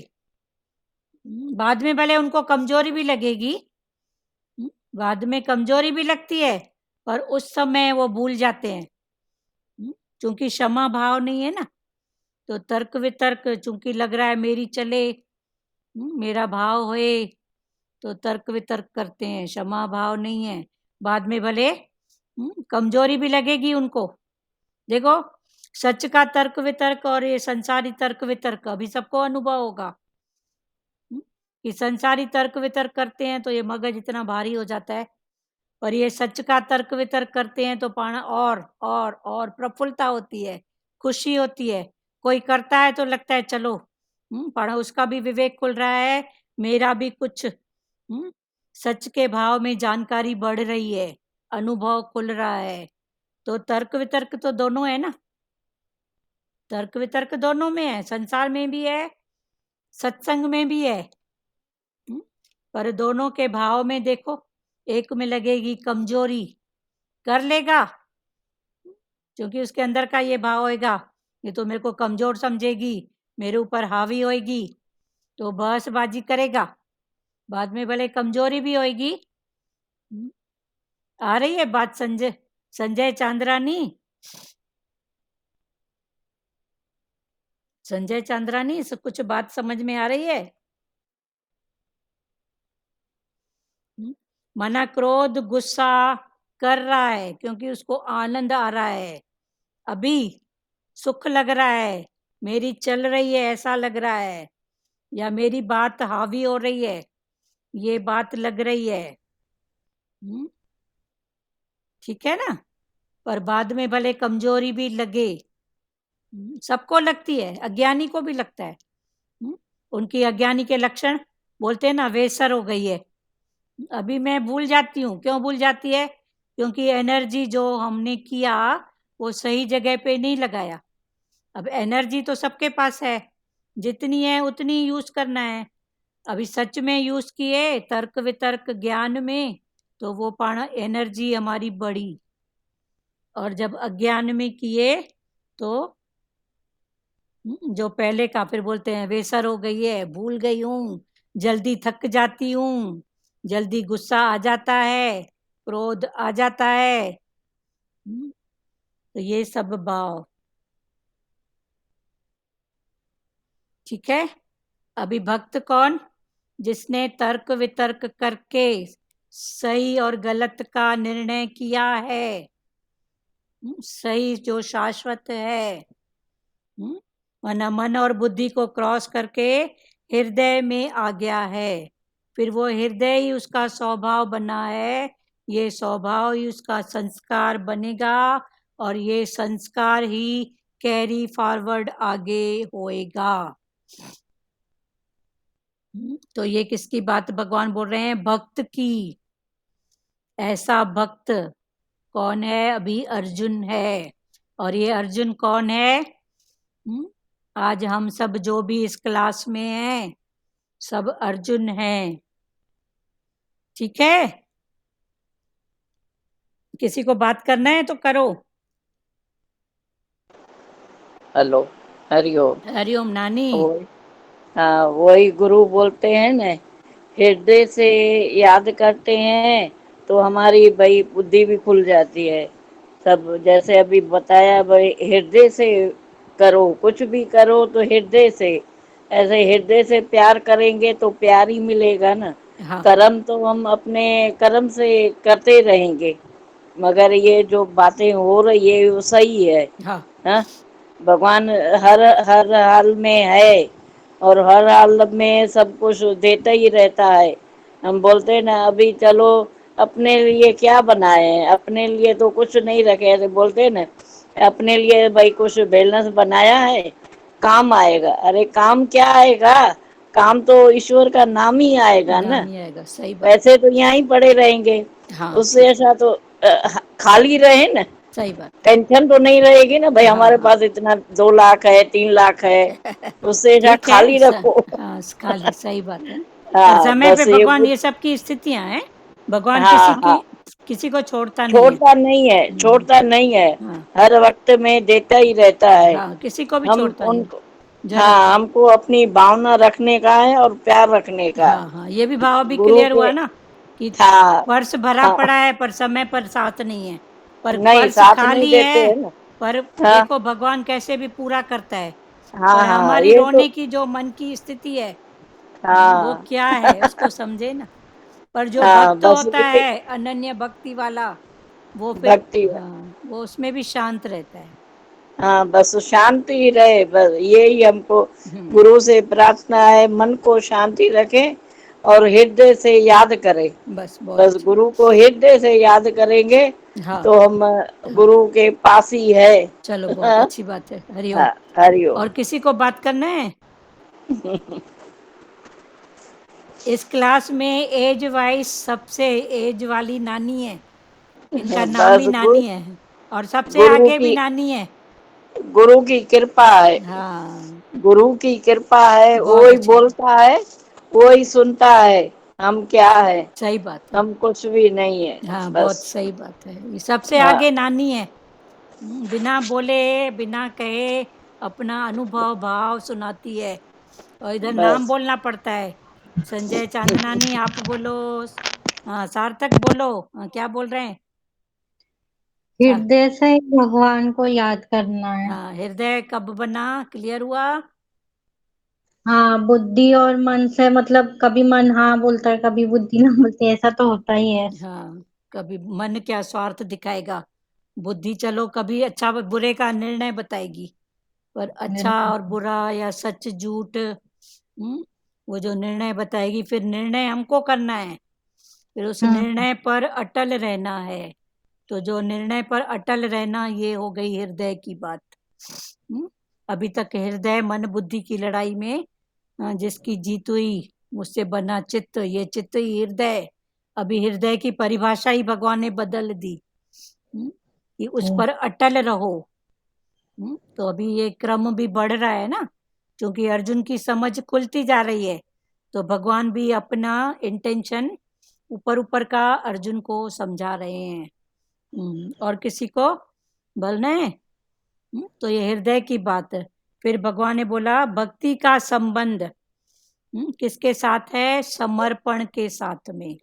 बाद में भले उनको कमजोरी भी लगेगी, बाद में कमजोरी भी लगती है, पर उस समय वो भूल जाते हैं, क्योंकि क्षमा भाव नहीं है ना। तो तर्क वितर्क चूंकि लग रहा है मेरी चले, मेरा भाव होए, तो तर्क वितर्क करते हैं, क्षमा भाव नहीं है। बाद में भले कमजोरी भी लगेगी उनको। देखो, सच का तर्क वितर्क और ये संसारी तर्क वितर्क अभी सबको अनुभव होगा कि संसारी तर्क वितर्क करते हैं तो ये मगज इतना भारी हो जाता है, और ये सच का तर्क वितर्क करते हैं तो पाना और प्रफुल्लता होती है, खुशी होती है। कोई करता है तो लगता है चलो पढ़ा, उसका भी विवेक खुल रहा है, मेरा भी कुछ सच के भाव में जानकारी बढ़ रही है, अनुभव खुल रहा है। तो तर्क वितर्क तो दोनों है ना, तर्क वितर्क दोनों में है, संसार में भी है, सत्संग में भी है। पर दोनों के भाव में देखो, एक में लगेगी कमजोरी, कर लेगा, क्योंकि उसके अंदर का ये भाव होएगा, ये तो मेरे को कमजोर समझेगी, मेरे ऊपर हावी होएगी, तो बहसबाजी करेगा। बाद में भले कमजोरी भी होएगी। आ रही है बात संजय चांद्रानी? संजय चांद्रानी, कुछ बात समझ में आ रही है? मना क्रोध गुस्सा कर रहा है क्योंकि उसको आनंद आ रहा है, अभी सुख लग रहा है, मेरी चल रही है ऐसा लग रहा है, या मेरी बात हावी हो रही है, ये बात लग रही है। ठीक है ना? पर बाद में भले कमजोरी भी लगे, सबको लगती है, अज्ञानी को भी लगता है। उनकी अज्ञानी के लक्षण बोलते हैं ना, वेसर हो गई है। अभी मैं भूल जाती हूँ, क्यों भूल जाती है? क्योंकि एनर्जी जो हमने किया वो सही जगह पे नहीं लगाया। अब एनर्जी तो सबके पास है, जितनी है उतनी यूज करना है। अभी सच में यूज किए, तर्क वितर्क ज्ञान में, तो वो पाना एनर्जी हमारी बढ़ी। और जब अज्ञान में किए तो जो पहले का, फिर बोलते हैं वेसर हो गई है, भूल गई हूँ, जल्दी थक जाती हूँ, जल्दी गुस्सा आ जाता है, क्रोध आ जाता है। तो ये सब भाव। ठीक है? अभी भक्त कौन? जिसने तर्क वितर्क करके सही और गलत का निर्णय किया है। सही जो शाश्वत है, मन और बुद्धि को क्रॉस करके हृदय में आ गया है। फिर वो हृदय ही उसका स्वभाव बना है, ये स्वभाव ही उसका संस्कार बनेगा, और ये संस्कार ही कैरी फॉरवर्ड आगे होएगा। तो ये किसकी बात भगवान बोल रहे हैं? भक्त की। ऐसा भक्त कौन है? अभी अर्जुन है। और ये अर्जुन कौन है? आज हम सब जो भी इस क्लास में हैं, सब अर्जुन हैं। ठीक है? किसी को बात करना है तो करो। हेलो, हरिओम। हरिओम नानी। वही, हाँ वही गुरु बोलते हैं ना, हृदय से याद करते हैं तो हमारी भाई बुद्धि भी खुल जाती है। सब जैसे अभी बताया भाई, हृदय से करो, कुछ भी करो तो हृदय से। ऐसे हृदय से प्यार करेंगे तो प्यार ही मिलेगा ना। हाँ कर्म तो हम अपने कर्म से करते रहेंगे, मगर ये जो बातें हो रही है वो सही है। हाँ हाँ, भगवान हर हर हाल में है, और हर हाल में सब कुछ देता ही रहता है। हम बोलते हैं ना, अभी चलो अपने लिए क्या बनाए हैं, अपने लिए तो कुछ नहीं रखे, ऐसे बोलते हैं ना, अपने लिए भाई कुछ बैलेंस बनाया है, काम आएगा। अरे काम क्या आएगा, काम तो ईश्वर का नाम ही आएगा ना। नाम ही आएगा, सही बात। पैसे तो यहाँ ही पड़े रहेंगे, हाँ उससे ऐसा तो खाली रहे ना, सही बात। टेंशन तो नहीं रहेगी ना भाई, हाँ हमारे हाँ पास इतना 2 लाख है, 3 लाख है, उससे ऐसा ठीक है खाली रखो। हाँ खाली, सही बात है। पर हाँ समय पे बस ये भगवान ये सब की स्थितियां हैं, भगवान हाँ हाँ, किसी को छोड़ता नहीं है। छोड़ता नहीं है, छोड़ता नहीं है, हाँ हर वक्त में देता ही रहता है। हाँ, किसी को भी हम छोड़ता नहीं, उनको, जरूरत। हाँ हमको अपनी भावना रखने का है और प्यार रखने का। हाँ हाँ, ये भी भाव भी गुरु क्लियर के, हुआ ना, कि हाँ पर्स भरा हाँ, पड़ा है पर समय पर साथ नहीं है, पर नहीं पर्स साथ नहीं खाली देते है। है ना। पर हाँ देखो भगवान कैसे भी पूरा करता है। हाँ पर हाँ, हमारी ये तो रोने की जो मन की स्थिति है, वो हाँ क्या है उसको समझे ना। पर जो हाँ, भक्त बस होता ये है अनन्य भक्ति वाला, वो फिर, भक्ति। हाँ, वो उसमें भी शांत रहता है। हाँ बस शांति ही रहे, बस यही हमको हम्म, गुरु से प्रार्थना है, मन को शांति रखे और हृदय से याद करें। बस बहुत बस अच्छा। गुरु को हृदय से याद करेंगे हाँ तो हम हाँ, गुरु के पास ही है। चलो बहुत हाँ अच्छी बात है। हरिओम। हाँ, हरिओम। और किसी को बात करना है? इस क्लास में एज वाइज सबसे एज वाली नानी है, इनका नाम बस ही नानी है, और सबसे गुरु आगे भी की नानी है। गुरु की कृपा है, हाँ गुरु की कृपा है, वो बहुत ही अच्छा, बोलता है, वो ही सुनता है। हम क्या है, सही बात है। हम कुछ भी नहीं है। हाँ बस बहुत सही बात है, ये सबसे हाँ आगे नानी है। बिना बोले, बिना कहे अपना अनुभव भाव सुनाती है। और इधर नाम बस बोलना पड़ता है। संजय चांदनानी आप बोलो। हाँ सार्थक बोलो। हाँ, क्या बोल रहे हैं? सा- हृदय से ही भगवान को याद करना है। हाँ, हृदय कब बना, क्लियर हुआ? हाँ, बुद्धि और मन से मतलब कभी मन हाँ बोलता है, कभी बुद्धि ना बोलती है, ऐसा तो होता ही है। हाँ, कभी मन क्या स्वार्थ दिखाएगा, बुद्धि चलो कभी अच्छा बुरे का निर्णय बताएगी, पर अच्छा और बुरा या सच झूठ वो जो निर्णय बताएगी, फिर निर्णय हमको करना है, फिर उस निर्णय पर अटल रहना है। तो जो निर्णय पर अटल रहना, ये हो गई हृदय की बात। अभी तक हृदय मन बुद्धि की लड़ाई में जिसकी जीत हुई, मुझसे बना चित्त, ये चित्त ही हृदय। अभी हृदय की परिभाषा ही भगवान ने बदल दी कि उस पर अटल रहो। तो अभी ये क्रम भी बढ़ रहा है ना, क्योंकि अर्जुन की समझ खुलती जा रही है, तो भगवान भी अपना इंटेंशन ऊपर ऊपर का अर्जुन को समझा रहे हैं। और किसी को बोलना है? तो ये हृदय की बात है। फिर भगवान ने बोला भक्ति का संबंध किसके साथ है? समर्पण के साथ में।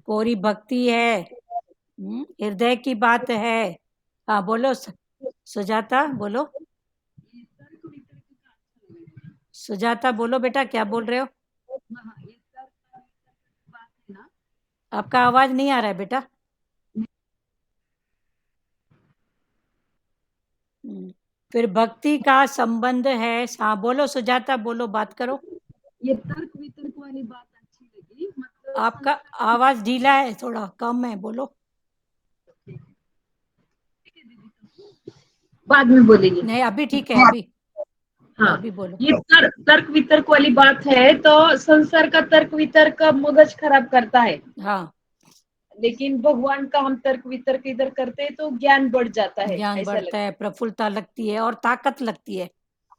पूरी भक्ति है, हृदय की बात है। हाँ बोलो सुजाता, बोलो सुजाता, बोलो बेटा, क्या बोल रहे हो? आपका आवाज नहीं आ रहा है बेटा। फिर भक्ति का संबंध है। हाँ बोलो सुजाता, बोलो, बात करो। ये तर्क वितर्क वाली बात अच्छी लगी, मतलब आपका आवाज ढीला है, थोड़ा कम है, बोलो। बाद में बोलेंगे। नहीं अभी ठीक है, अभी हाँ, अभी बोलो। ये तर्क वितर्क वाली बात है, तो संसार का तर्क वितर्क मगज खराब करता है। हाँ, लेकिन भगवान का हम तर्क वितर्क इधर करते हैं तो ज्ञान बढ़ जाता है, ज्ञान ऐसा बढ़ता लगता है, प्रफुल्लता लगती है और ताकत लगती है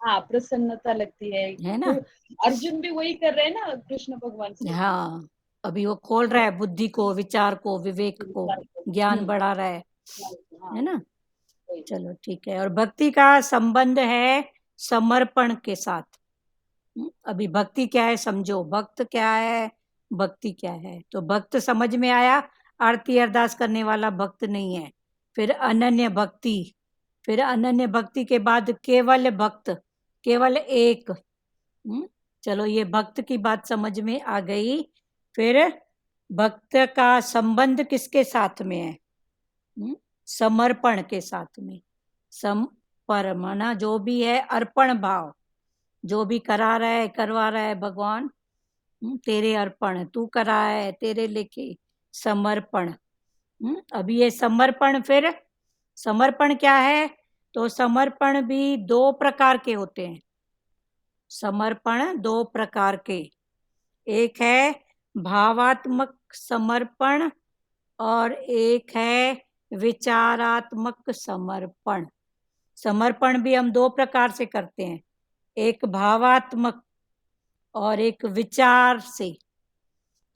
हाँ, प्रसन्नता लगती है ना? अर्जुन भी वही कर रहे हैं ना कृष्ण भगवान से। हाँ, अभी वो खोल रहा है बुद्धि को, विचार को, विवेक को, ज्ञान बढ़ा रहा है ना? चलो ठीक है। और भक्ति का संबंध है समर्पण के साथ। अभी भक्ति क्या है समझो, भक्त क्या है, भक्ति क्या है। तो भक्त समझ में आया, आरती अरदास करने वाला भक्त नहीं है। फिर अनन्य भक्ति, फिर अनन्य भक्ति के बाद केवल भक्त, केवल एक। चलो ये भक्त की बात समझ में आ गई। फिर भक्त का संबंध किसके साथ में है? समर्पण के साथ में। समपर माना जो भी है अर्पण भाव, जो भी करा रहा है करवा रहा है भगवान, तेरे अर्पण, तू करा है तेरे लेके समर्पण। अभी ये समर्पण, फिर समर्पण क्या है? तो समर्पण भी दो प्रकार के होते हैं। समर्पण दो प्रकार के, एक है भावात्मक समर्पण और एक है विचारात्मक समर्पण। समर्पण भी हम दो प्रकार से करते हैं, एक भावात्मक और एक विचार से।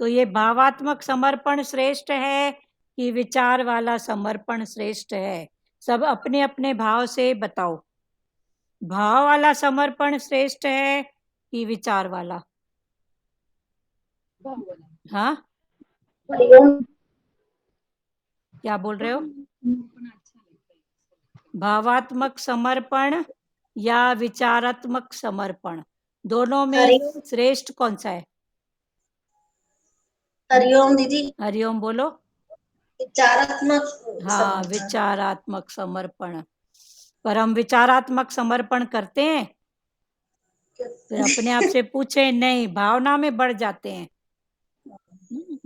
तो ये भावात्मक समर्पण श्रेष्ठ है कि विचार वाला समर्पण श्रेष्ठ है? सब अपने अपने भाव से बताओ, भाव वाला समर्पण श्रेष्ठ है कि विचार वाला? हाँ, क्या बोल रहे हो? भावात्मक समर्पण या विचारात्मक समर्पण, दोनों में श्रेष्ठ कौन सा है? हरिओम दीदी। हरिओम बोलो। विचारात्मक हाँ, विचारात्मक समर्पण। पर हम विचारात्मक समर्पण करते हैं, फिर अपने आप से पूछे, नहीं, भावना में बढ़ जाते हैं,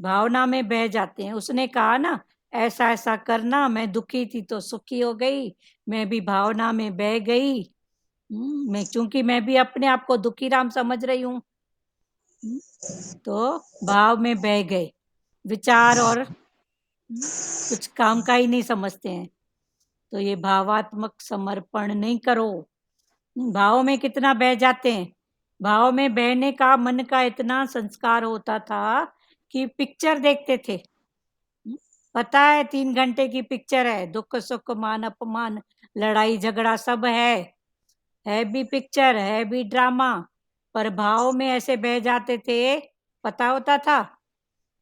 भावना में बह जाते हैं। उसने कहा ना ऐसा ऐसा करना, मैं दुखी थी तो सुखी हो गई, मैं भी भावना में बह गई। मैं चूंकि मैं भी अपने आप को दुखी राम समझ रही हूँ, तो भाव में बह गए, विचार और कुछ काम का ही नहीं समझते हैं। तो ये भावात्मक समर्पण नहीं करो। भाव में कितना बह जाते हैं, भाव में बहने का मन का इतना संस्कार होता था कि पिक्चर देखते थे। पता है 3 घंटे की पिक्चर है, दुख सुख मान अपमान लड़ाई झगड़ा सब है भी पिक्चर, है भी ड्रामा, पर भाव में ऐसे बह जाते थे। पता होता था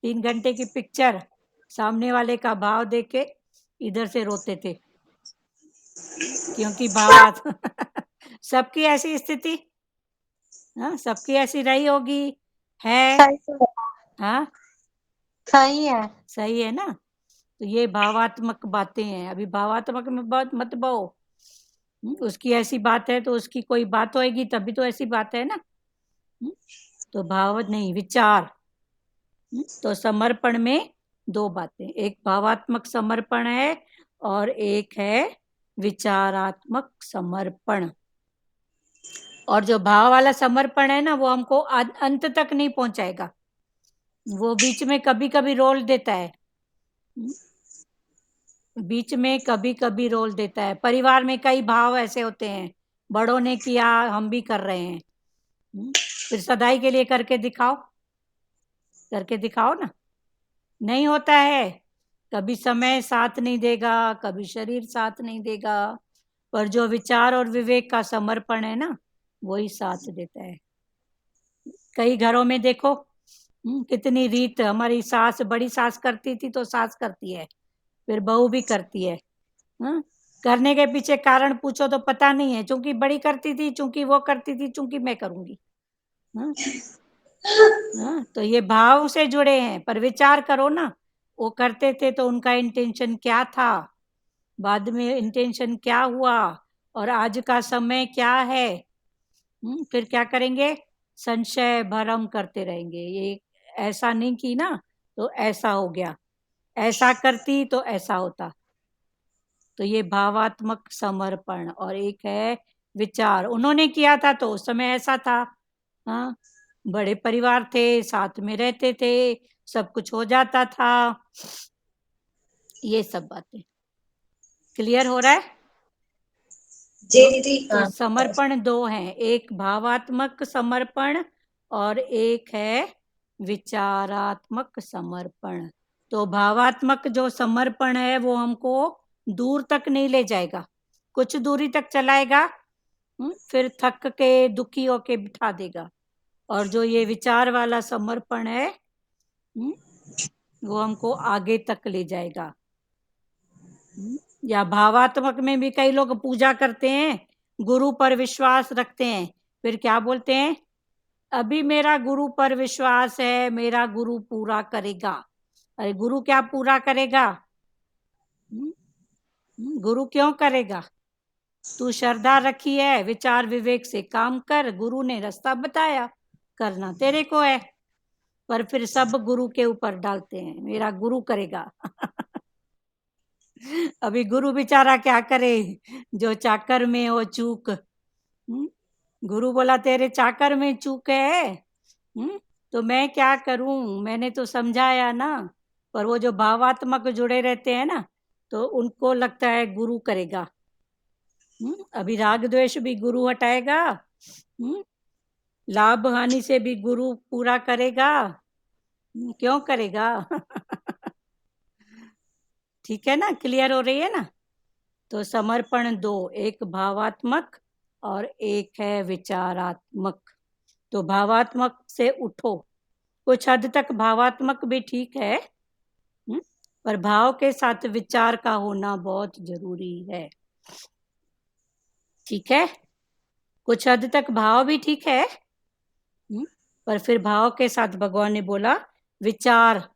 3 घंटे की पिक्चर, सामने वाले का भाव देख के इधर से रोते थे, क्योंकि भावात सबकी ऐसी स्थिति हाँ, सबकी ऐसी रही होगी, है। सही हाँ, सही है। सही है ना। तो ये भावात्मक बातें हैं। अभी भावात्मक में बात मत बहो। उसकी ऐसी बात है तो उसकी कोई बात होएगी तभी तो ऐसी बात है ना। तो भाव नहीं, विचार। तो समर्पण में दो बातें, एक भावात्मक समर्पण है और एक है विचारात्मक समर्पण। और जो भाव वाला समर्पण है ना, वो हमको अंत तक नहीं पहुंचाएगा, वो बीच में कभी कभी रोल देता है। बीच में कभी कभी रोल देता है। परिवार में कई भाव ऐसे होते हैं, बड़ों ने किया हम भी कर रहे हैं, फिर सदाई के लिए करके दिखाओ, करके दिखाओ ना। नहीं होता है, कभी समय साथ नहीं देगा, कभी शरीर साथ नहीं देगा, पर जो विचार और विवेक का समर्पण है ना, वही साथ देता है। कई घरों में देखो कितनी रीत, हमारी सास, बड़ी सास करती थी तो सास करती है, फिर बहू भी करती है। करने के पीछे कारण पूछो तो पता नहीं है, चूंकि बड़ी करती थी, चूंकि वो करती थी, चूंकि मैं करूंगी। तो ये भाव से जुड़े हैं। पर विचार करो ना, वो करते थे तो उनका इंटेंशन क्या था, बाद में इंटेंशन क्या हुआ, और आज का समय क्या है। फिर क्या करेंगे, संशय भरम करते रहेंगे। ये ऐसा नहीं की ना तो ऐसा हो गया, ऐसा करती तो ऐसा होता। तो ये भावात्मक समर्पण। और एक है विचार, उन्होंने किया था तो उस समय ऐसा था। हाँ, बड़े परिवार थे, साथ में रहते थे, सब कुछ हो जाता था। ये सब बातें क्लियर हो रहा है। जी दीदी। तो समर्पण दो हैं, एक भावात्मक समर्पण और एक है विचारात्मक समर्पण। तो भावात्मक जो समर्पण है वो हमको दूर तक नहीं ले जाएगा, कुछ दूरी तक चलाएगा, फिर थक के दुखी होके बिठा देगा। और जो ये विचार वाला समर्पण है वो हमको आगे तक ले जाएगा। या भावात्मक में भी कई लोग पूजा करते हैं, गुरु पर विश्वास रखते हैं, फिर क्या बोलते हैं, अभी मेरा गुरु पर विश्वास है, मेरा गुरु पूरा करेगा। अरे गुरु क्या पूरा करेगा, गुरु क्यों करेगा। तू श्रद्धा रखी है, विचार विवेक से काम कर, गुरु ने रास्ता बताया, करना तेरे को है। पर फिर सब गुरु के ऊपर डालते हैं, मेरा गुरु करेगा। अभी गुरु बेचारा क्या करे, जो चाकर में हो चूक। गुरु बोला तेरे चाकर में चूक है, तो मैं क्या करूं, मैंने तो समझाया ना। पर वो जो भावात्मक जुड़े रहते हैं ना, तो उनको लगता है गुरु करेगा। अभी राग द्वेष भी गुरु हटाएगा, लाभ हानि से भी गुरु पूरा करेगा। क्यों करेगा। ठीक है ना, क्लियर हो रही है ना। तो समर्पण दो, एक भावात्मक और एक है विचारात्मक। तो भावात्मक से उठो, कुछ हद तक भावात्मक भी ठीक है, पर भाव के साथ विचार का होना बहुत जरूरी है। ठीक है, कुछ हद तक भाव भी ठीक है, पर फिर भाव के साथ भगवान ने बोला विचार,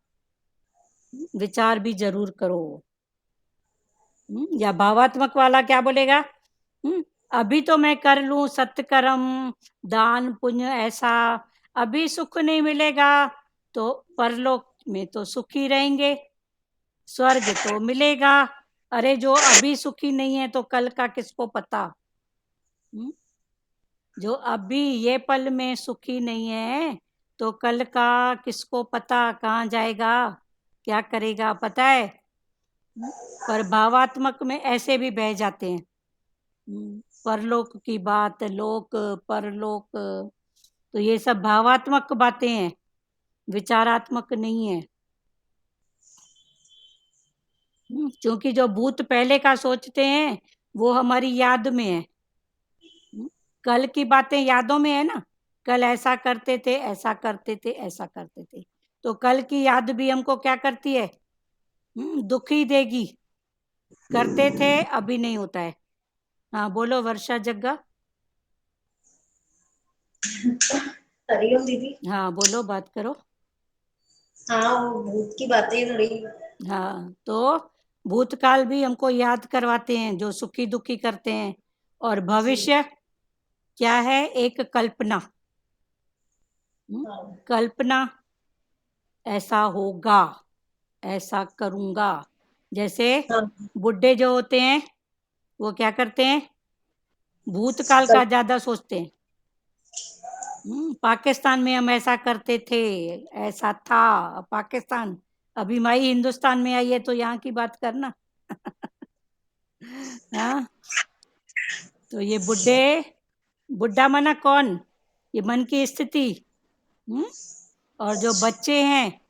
विचार भी जरूर करो। या भावात्मक वाला क्या बोलेगा, अभी तो मैं कर लूं सत्कर्म, दान पुण्य, ऐसा अभी सुख नहीं मिलेगा, तो परलोक में तो सुखी रहेंगे, स्वर्ग तो मिलेगा। अरे जो अभी सुखी नहीं है तो कल का किसको पता। जो अभी ये पल में सुखी नहीं है तो कल का किसको पता, कहाँ जाएगा, क्या करेगा, पता है। पर भावात्मक में ऐसे भी बह जाते हैं, परलोक की बात, लोक परलोक, तो ये सब भावात्मक बातें हैं, विचारात्मक नहीं है। क्योंकि जो भूत पहले का सोचते हैं वो हमारी याद में है, कल की बातें यादों में है ना, कल ऐसा करते थे, ऐसा करते थे, ऐसा करते थे, तो कल की याद भी हमको क्या करती है, दुखी देगी। करते थे अभी नहीं होता है। हाँ बोलो वर्षा जग्गा। हरिओम दीदी। हाँ बोलो, बात करो। हाँ, वो भूत की बातें थोड़ी। हाँ, तो भूतकाल भी हमको याद करवाते हैं जो सुखी दुखी करते हैं, और भविष्य क्या है? एक कल्पना। हाँ, कल्पना, ऐसा होगा, ऐसा करूंगा। जैसे हाँ, बुढ़े जो होते हैं वो क्या करते हैं? भूतकाल का ज्यादा सोचते हैं। पाकिस्तान में हम ऐसा करते थे, ऐसा था। पाकिस्तान, अभी माई हिंदुस्तान में आई है तो यहाँ की बात करना। हाँ, तो ये बुढ़े, बुढ़ा माना कौन? ये मन की स्थिति। हम्म, और जो बच्चे हैं,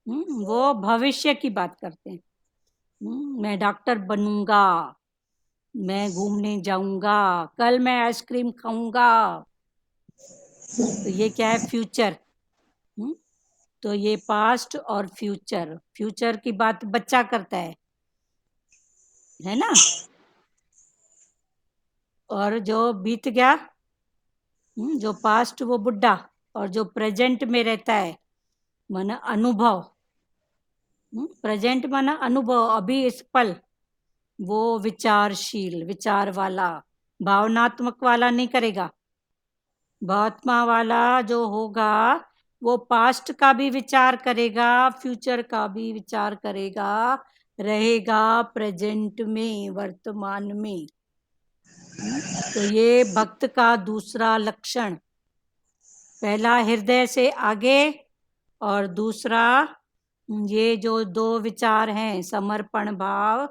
वो भविष्य की बात करते हैं। मैं डॉक्टर बनूंगा, मैं घूमने जाऊंगा, कल मैं आइसक्रीम खाऊंगा। तो ये क्या है? फ्यूचर। तो ये पास्ट और फ्यूचर, फ्यूचर की बात बच्चा करता है ना? और जो बीत गया, जो पास्ट वो बुढ़ा, और जो प्रेजेंट में रहता है माना अनुभव। प्रेजेंट माना अनुभव, अभी इस पल। वो विचारशील, विचार वाला, भावनात्मक वाला नहीं करेगा। भावनात्मा वाला जो होगा वो पास्ट का भी विचार करेगा, फ्यूचर का भी विचार करेगा, रहेगा प्रेजेंट में, वर्तमान में। तो ये भक्त का दूसरा लक्षण। पहला हृदय से आगे, और दूसरा ये जो दो विचार हैं, समर्पण भाव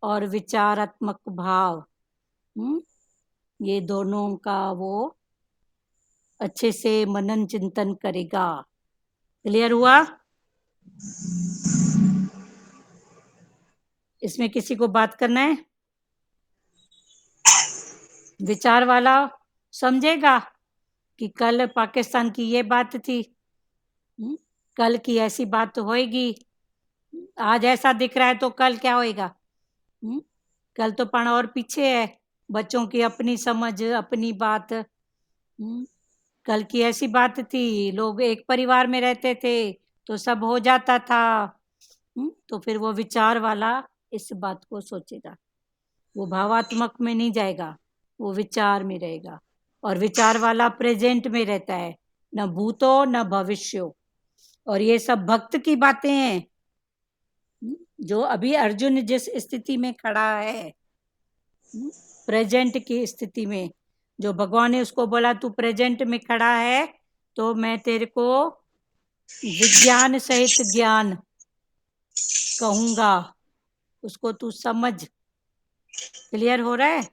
और विचारात्मक भाव, ये दोनों का वो अच्छे से मनन चिंतन करेगा। क्लियर हुआ? इसमें किसी को बात करना है? विचार वाला समझेगा कि कल पाकिस्तान की ये बात थी, कल की ऐसी बात तो होएगी, आज ऐसा दिख रहा है तो कल क्या होएगा? कल तो पण और पीछे है, बच्चों की अपनी समझ, अपनी बात। कल की ऐसी बात थी, लोग एक परिवार में रहते थे तो सब हो जाता था। तो फिर वो विचार वाला इस बात को सोचेगा, वो भावात्मक में नहीं जाएगा, वो विचार में रहेगा। और विचार वाला प्रेजेंट में रहता है, न भूतो न भविष्यो। और ये सब भक्त की बातें हैं, जो अभी अर्जुन जिस स्थिति में खड़ा है, प्रेजेंट की स्थिति में, जो भगवान ने उसको बोला तू प्रेजेंट में खड़ा है तो मैं तेरे को विज्ञान सहित ज्ञान कहूंगा, उसको तू समझ। क्लियर हो रहा है?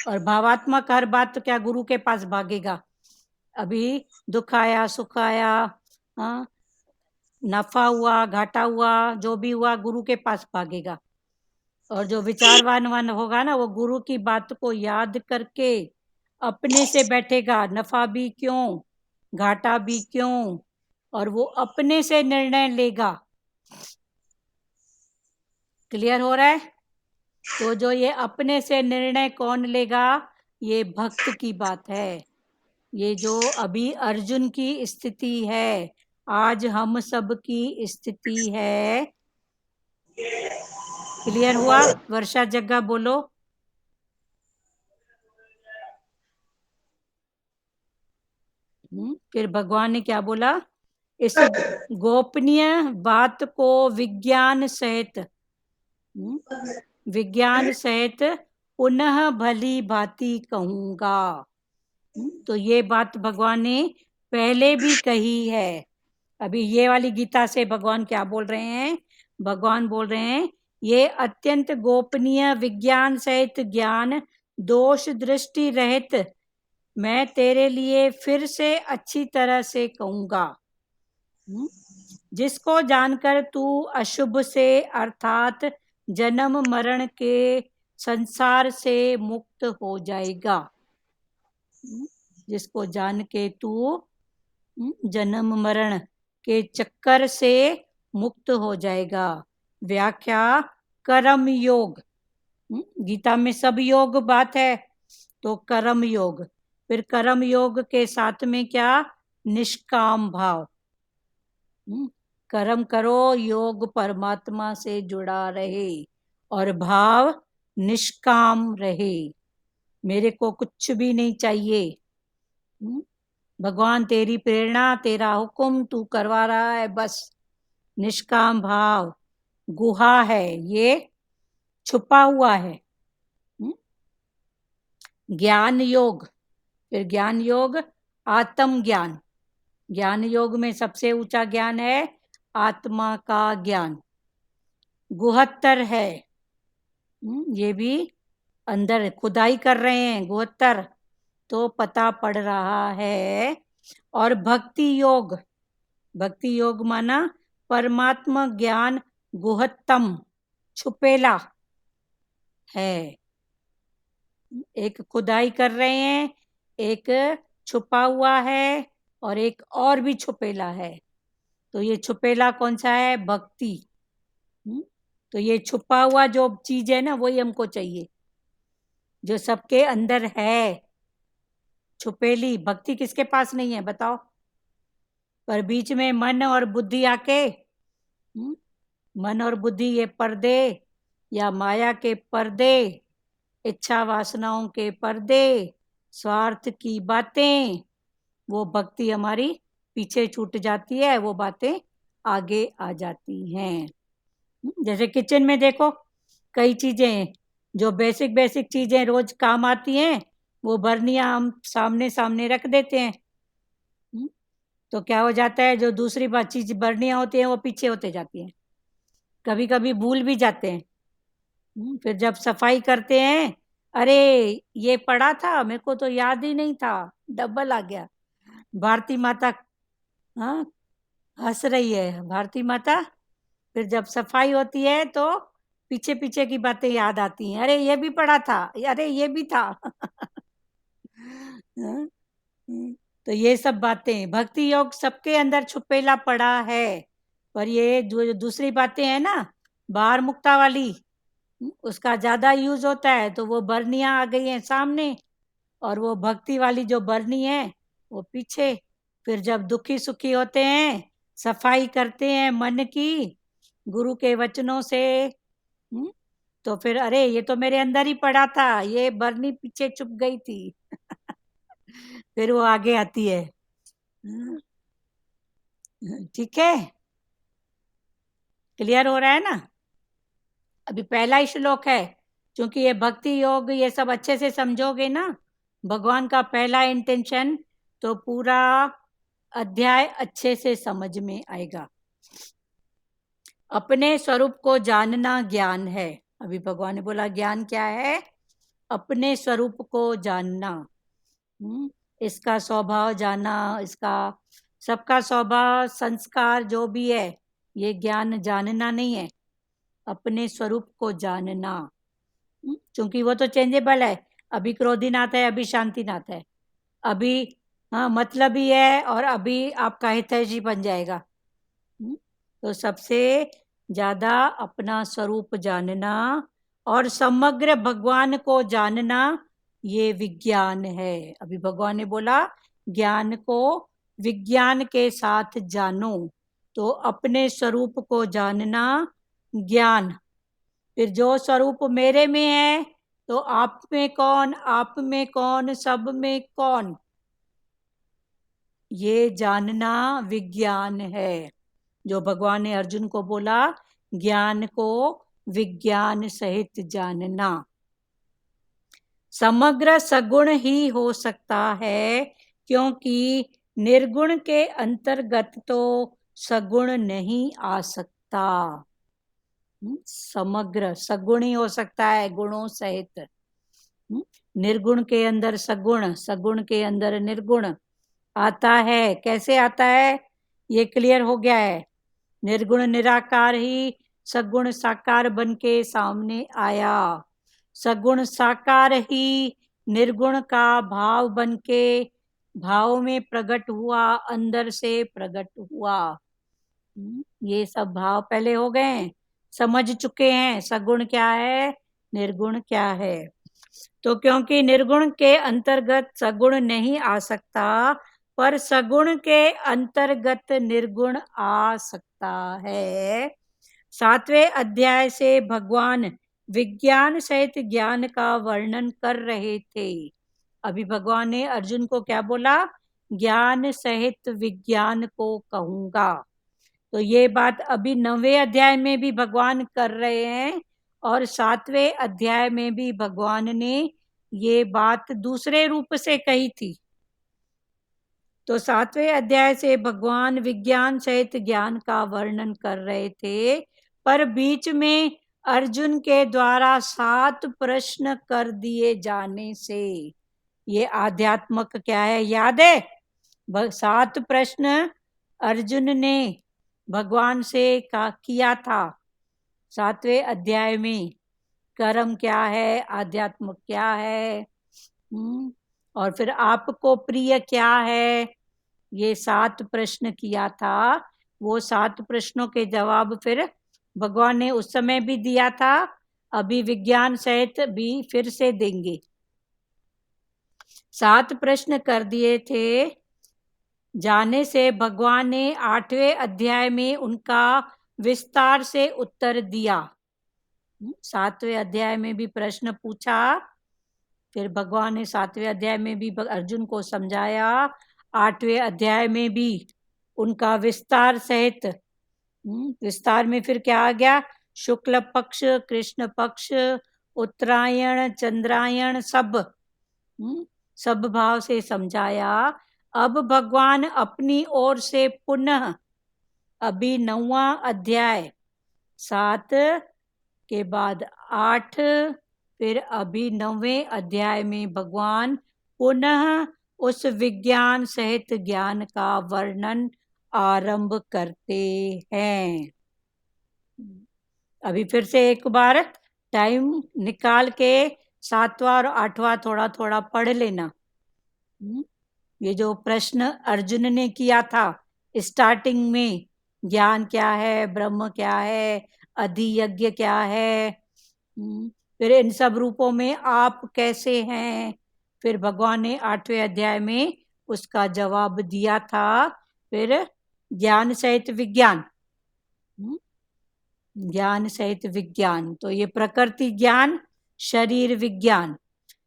और भावात्मक हर बात तो क्या गुरु के पास भागेगा? अभी दुख आया, सुख आया, हाँ, नफा हुआ, घाटा हुआ, जो भी हुआ गुरु के पास भागेगा। और जो विचारवान होगा ना, वो गुरु की बात को याद करके अपने से बैठेगा, नफा भी क्यों, घाटा भी क्यों, और वो अपने से निर्णय लेगा। क्लियर हो रहा है? तो जो ये अपने से निर्णय कौन लेगा? ये भक्त की बात है। ये जो अभी अर्जुन की स्थिति है, आज हम सब की स्थिति है। क्लियर हुआ? वर्षा जग्गा बोलो। फिर भगवान ने क्या बोला? इस गोपनीय बात को विज्ञान सहित, विज्ञान सहित पुनः भली भांति कहूंगा। तो ये बात भगवान ने पहले भी कही है। अभी ये वाली गीता से भगवान क्या बोल रहे हैं? भगवान बोल रहे हैं ये अत्यंत गोपनीय विज्ञान सहित ज्ञान, दोष दृष्टि रहित मैं तेरे लिए फिर से अच्छी तरह से कहूंगा, जिसको जानकर तू अशुभ से अर्थात जन्म मरण के संसार से मुक्त हो जाएगा। जिसको जान के तू जन्म मरण के चक्कर से मुक्त हो जाएगा। व्याख्या कर्म योग। गीता में सब योग बात है, तो कर्म योग। फिर कर्म योग के साथ में क्या? निष्काम भाव। कर्म करो, योग परमात्मा से जुड़ा रहे और भाव निष्काम रहे। मेरे को कुछ भी नहीं चाहिए, भगवान तेरी प्रेरणा, तेरा हुक्म तू करवा रहा है, बस। निष्काम भाव गुहा है, ये छुपा हुआ है। ज्ञान योग। फिर ज्ञान योग आत्म ज्ञान। ज्ञान योग में सबसे ऊंचा ज्ञान है आत्मा का ज्ञान। गुहत्तर है, ये भी अंदर खुदाई कर रहे हैं, गुहत्तर तो पता पड़ रहा है। और भक्ति योग। भक्ति योग माना परमात्मा ज्ञान गुहत्तम, छुपेला है। एक खुदाई कर रहे हैं, एक छुपा हुआ है और एक और भी छुपेला है। तो ये छुपेला कौन सा है? भक्ति। तो ये छुपा हुआ जो चीज है ना, वही हमको चाहिए, जो सबके अंदर है। छुपेली भक्ति किसके पास नहीं है बताओ? पर बीच में मन और बुद्धि आके, मन और बुद्धि ये पर्दे या माया के पर्दे, इच्छा वासनाओं के पर्दे, स्वार्थ की बातें, वो भक्ति हमारी पीछे छूट जाती है, वो बातें आगे आ जाती हैं। जैसे किचन में देखो, कई चीजें जो बेसिक बेसिक चीजें रोज काम आती हैं, वो बर्नियां हम सामने सामने रख देते हैं। तो क्या हो जाता है, जो दूसरी बात चीज बर्नियां होती हैं वो पीछे होते जाती हैं, कभी कभी भूल भी जाते हैं। फिर जब सफाई करते हैं, अरे ये पड़ा था, मेरे को तो याद ही नहीं था, डबल आ गया। भारती माता हाँ हंस रही है, भारती माता। फिर जब सफाई होती है तो पीछे पीछे की बातें याद आती हैं, अरे ये भी पड़ा था, अरे ये भी था। तो ये सब बातें, भक्ति योग सबके अंदर छुपेला पड़ा है। पर ये जो दूसरी बातें हैं ना, बाहर मुक्ता वाली, उसका ज्यादा यूज होता है, तो वो बर्नियां आ गई हैं सामने, और वो भक्ति वाली जो बरनी है वो पीछे। फिर जब दुखी सुखी होते हैं, सफाई करते हैं मन की गुरु के वचनों से, तो फिर अरे ये तो मेरे अंदर ही पड़ा था, ये बरनी पीछे छुप गई थी। फिर वो आगे आती है। ठीक है, क्लियर हो रहा है ना? अभी पहला ही श्लोक है, क्योंकि ये भक्ति योग ये सब अच्छे से समझोगे ना, भगवान का पहला इंटेंशन, तो पूरा अध्याय अच्छे से समझ में आएगा। अपने स्वरूप को जानना ज्ञान है। अभी भगवान ने बोला ज्ञान क्या है? अपने स्वरूप को जानना, इसका स्वभाव जाना, इसका सबका स्वभाव संस्कार जो भी है, ये ज्ञान जानना नहीं है, अपने स्वरूप को जानना। क्योंकि वो तो चेंजेबल है, अभी क्रोधीनाथ है, अभी शांतिनाथ है, अभी हाँ मतलब ही है, और अभी आपका हितैषी बन जाएगा। तो सबसे ज्यादा अपना स्वरूप जानना और समग्र भगवान को जानना, ये विज्ञान है। अभी भगवान ने बोला ज्ञान को विज्ञान के साथ जानो, तो अपने स्वरूप को जानना ज्ञान। फिर जो स्वरूप मेरे में है, तो आप में कौन, आप में कौन, सब में कौन, ये जानना विज्ञान है। जो भगवान ने अर्जुन को बोला, ज्ञान को विज्ञान सहित जानना। समग्र सगुण ही हो सकता है, क्योंकि निर्गुण के अंतर्गत तो सगुण नहीं आ सकता। समग्र सगुण ही हो सकता है, गुणों सहित। निर्गुण के अंदर सगुण, सगुण के अंदर निर्गुण आता है। कैसे आता है? ये क्लियर हो गया है। निर्गुण निराकार ही सगुण साकार बन के सामने आया, सगुण साकार ही निर्गुण का भाव बन के भाव में प्रकट हुआ, अंदर से प्रकट हुआ। ये सब भाव पहले हो गए, समझ चुके हैं सगुण क्या है, निर्गुण क्या है। तो क्योंकि निर्गुण के अंतर्गत सगुण नहीं आ सकता, पर सगुण के अंतर्गत निर्गुण आ सकता है। 7वें अध्याय से भगवान विज्ञान सहित ज्ञान का वर्णन कर रहे थे। अभी भगवान ने अर्जुन को क्या बोला? ज्ञान सहित विज्ञान को कहूंगा। तो ये बात अभी 9वें अध्याय में भी भगवान कर रहे हैं और 7वें अध्याय में भी भगवान ने ये बात दूसरे रूप से कही थी। तो 7वें अध्याय से भगवान विज्ञान सहित ज्ञान का वर्णन कर रहे थे, पर बीच में अर्जुन के द्वारा 7 प्रश्न कर दिए जाने से ये आध्यात्मक क्या है याद है? 7 प्रश्न अर्जुन ने भगवान से किया था 7वें अध्याय में। कर्म क्या है, आध्यात्म क्या है, और फिर आपको प्रिय क्या है, ये 7 प्रश्न किया था। वो 7 प्रश्नों के जवाब फिर भगवान ने उस समय भी दिया था, अभी विज्ञान सहित भी फिर से देंगे। 7 प्रश्न कर दिए थे जाने से भगवान ने 8वें अध्याय में उनका विस्तार से उत्तर दिया। 7वें अध्याय में भी प्रश्न पूछा, फिर भगवान ने 7वें अध्याय में भी अर्जुन को समझाया, 8वें अध्याय में भी उनका विस्तार सहित। विस्तार में फिर क्या आ गया? शुक्ल पक्ष, कृष्ण पक्ष, उत्तरायण, चंद्रायण, सब भाव से समझाया। अब भगवान अपनी ओर से पुनः अभी 9वां अध्याय, 7 के बाद 8, फिर अभी 9वें अध्याय में भगवान पुनः उस विज्ञान सहित ज्ञान का वर्णन आरंभ करते हैं। अभी फिर से एक बार टाइम निकाल के 7वां और 8वां थोड़ा थोड़ा पढ़ लेना। ये जो प्रश्न अर्जुन ने किया था स्टार्टिंग में, ज्ञान क्या है, ब्रह्म क्या है, अधियज्ञ क्या है, फिर इन सब रूपों में आप कैसे हैं, फिर भगवान ने 8वें अध्याय में उसका जवाब दिया था। फिर ज्ञान सहित विज्ञान, ज्ञान सहित विज्ञान, तो ये प्रकृति ज्ञान, शरीर विज्ञान,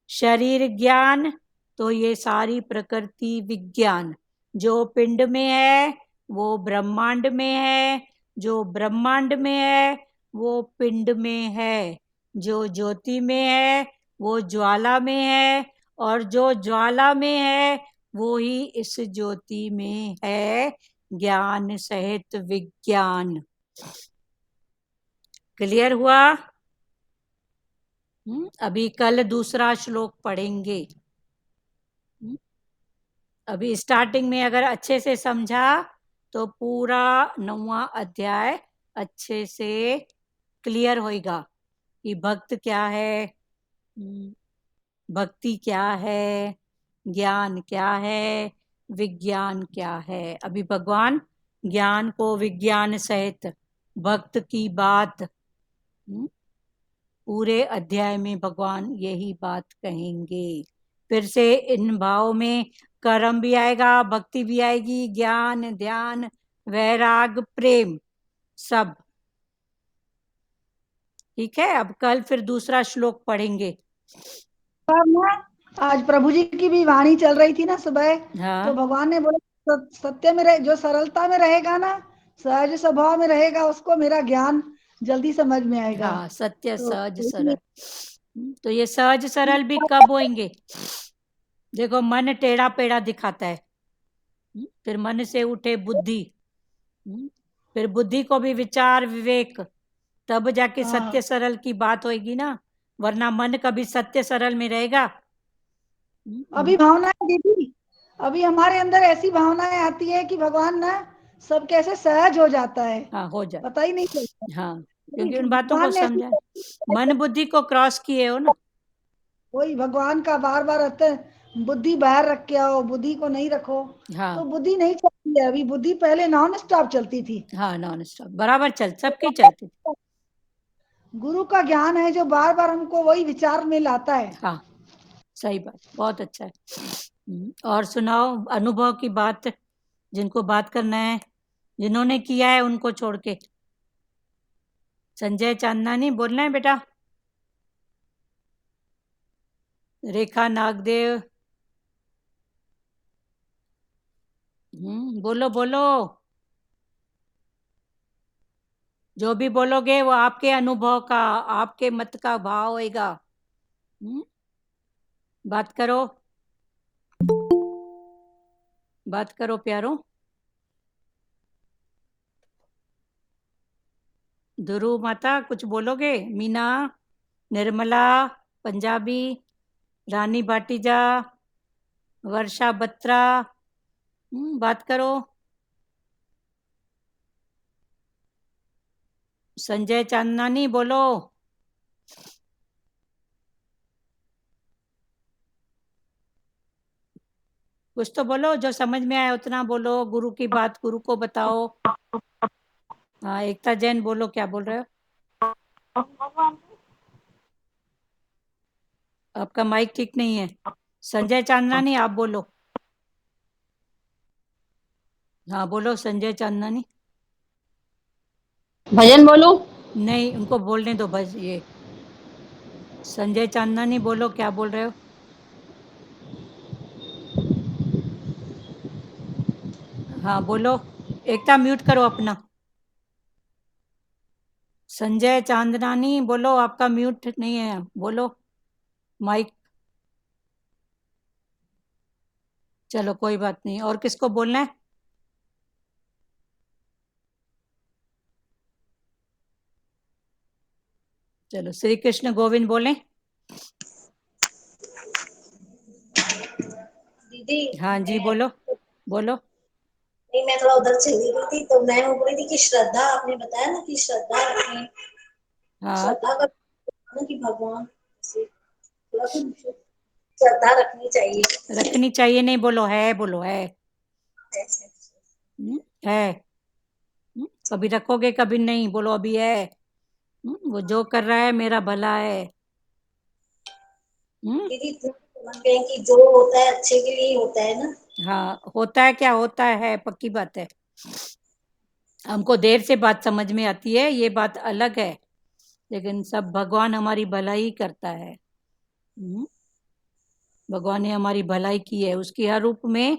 शरीर ज्ञान, तो ये सारी प्रकृति विज्ञान। जो पिंड में है वो ब्रह्मांड में है, जो ब्रह्मांड में है वो पिंड में है, जो ज्योति में है वो ज्वाला में है, और जो ज्वाला में है वो ही इस ज्योति में है। ज्ञान सहित विज्ञान। क्लियर हुआ? अभी कल दूसरा श्लोक पढ़ेंगे। अभी स्टार्टिंग में अगर अच्छे से समझा तो पूरा 9वां अध्याय अच्छे से क्लियर होएगा कि भक्त क्या है, भक्ति क्या है, ज्ञान क्या है, विज्ञान क्या है। अभी भगवान ज्ञान को विज्ञान सहित भक्त की बात पूरे अध्याय में भगवान यही बात कहेंगे। फिर से इन भाव में कर्म भी आएगा, भक्ति भी आएगी, ज्ञान, ध्यान, वैराग, प्रेम, सब। ठीक है, अब कल फिर दूसरा श्लोक पढ़ेंगे। आज प्रभु जी की भी वाणी चल रही थी ना सुबह। हाँ। तो भगवान ने बोला सत्य में रहे, जो सरलता में रहेगा ना, सहज स्वभाव में रहेगा, उसको मेरा ज्ञान जल्दी समझ में आएगा। हाँ, सत्य, तो सहज, सरल। तो ये सहज सरल भी कब होंगे? देखो, मन टेढ़ा पेढ़ा दिखाता है, फिर मन से उठे बुद्धि, फिर बुद्धि को भी विचार विवेक, तब जाके सत्य सरल की बात होगी ना, वरना मन कभी सत्य सरल में रहेगा? अभी भावनाएं दीदी, अभी हमारे अंदर ऐसी भावनाएं आती है कि भगवान ना सब कैसे सहज हो जाता है। हाँ, हो जाए, पता ही नहीं चलता। हाँ, क्योंकि उन बातों को समझा, मन बुद्धि को क्रॉस किए हो ना। वही भगवान का बार बार रहते हैं, बुद्धि बाहर रख के आओ, बुद्धि को नहीं रखो। हाँ, तो बुद्धि नहीं चलती है अभी। बुद्धि पहले नॉन स्टॉप चलती थी। हाँ, नॉन स्टॉप बराबर चल, सबकी चलती। गुरु का ज्ञान है जो बार बार हमको वही विचार में लाता है। हाँ, सही बात, बहुत अच्छा है। और सुनाओ अनुभव की बात, जिनको बात करना है, जिन्होंने किया है उनको छोड़ के। संजय चांदनानी बोलना है बेटा। रेखा नागदेव, बोलो बोलो। जो भी बोलोगे वो आपके अनुभव का, आपके मत का भाव होएगा। बात करो, बात करो प्यारो। ध्रुव माता कुछ बोलोगे? मीना, निर्मला, पंजाबी, रानी भाटीजा, वर्षा बत्रा, बात करो। संजय चांदनानी बोलो। कुछ तो बोलो, जो समझ में आए उतना बोलो। गुरु की बात गुरु को बताओ। हाँ, एकता जैन बोलो, क्या बोल रहे हो? आपका माइक ठीक नहीं है। संजय चांदनानी आप बोलो। हाँ बोलो संजय चांदनानी। भजन बोलूं? नहीं, उनको बोलने दो बस। ये संजय चांदनानी बोलो, क्या बोल रहे हो? हाँ बोलो। एकता म्यूट करो अपना। संजय चांदनानी बोलो, आपका म्यूट नहीं है, बोलो माइक। चलो कोई बात नहीं। और किसको बोलना है? चलो श्री कृष्ण गोविंद बोले। दीदी हाँ जी बोलो बोलो। नहीं, मैं थोड़ा उधर चली गई थी, तो मैं वो बोल रही थी कि श्रद्धा, आपने बताया ना कि श्रद्धा रखें, हाँ, श्रद्धा का ना कि भगवान से थोड़ा कुछ श्रद्धा रखनी चाहिए। रखनी चाहिए नहीं बोलो, है बोलो, है। है। कभी रखोगे कभी नहीं, बोलो अभी है। वो जो कर रहा है मेरा भला है। दीदी समझते हैं कि जो होता है अच्छे के लिए ही होता है ना। हाँ, होता है, क्या होता है, पक्की बात है। हमको देर से बात समझ में आती है, ये बात अलग है, लेकिन सब भगवान हमारी भलाई करता है। भगवान ने हमारी भलाई की है, उसकी हर रूप में।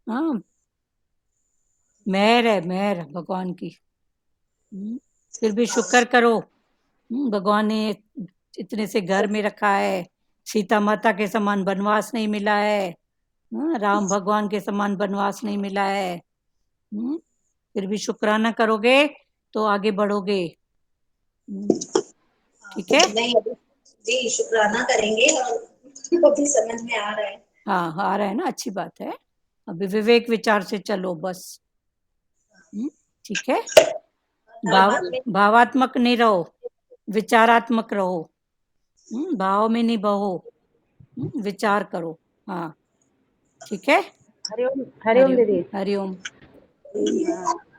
हाँ, मेहर है, मेहर भगवान की। फिर भी शुक्र करो। भगवान ने इतने से घर में रखा है। सीता माता के समान वनवास नहीं मिला है। राम भगवान के समान वनवास नहीं मिला है। फिर भी शुक्राना करोगे तो आगे बढ़ोगे। ठीक है। नहीं अभी जी शुक्राना करेंगे, और अभी समझ में आ रहा है। हाँ आ रहा है ना, अच्छी बात है। अभी विवेक विचार से चलो बस। ठीक है। हर बात में भावात्मक नहीं रहो, विचारात्मक रहो। भाव में नहीं बहो, विचार करो। हाँ ठीक है। हरिओम, हरिओम हरिओम, दीदी। हरिओम।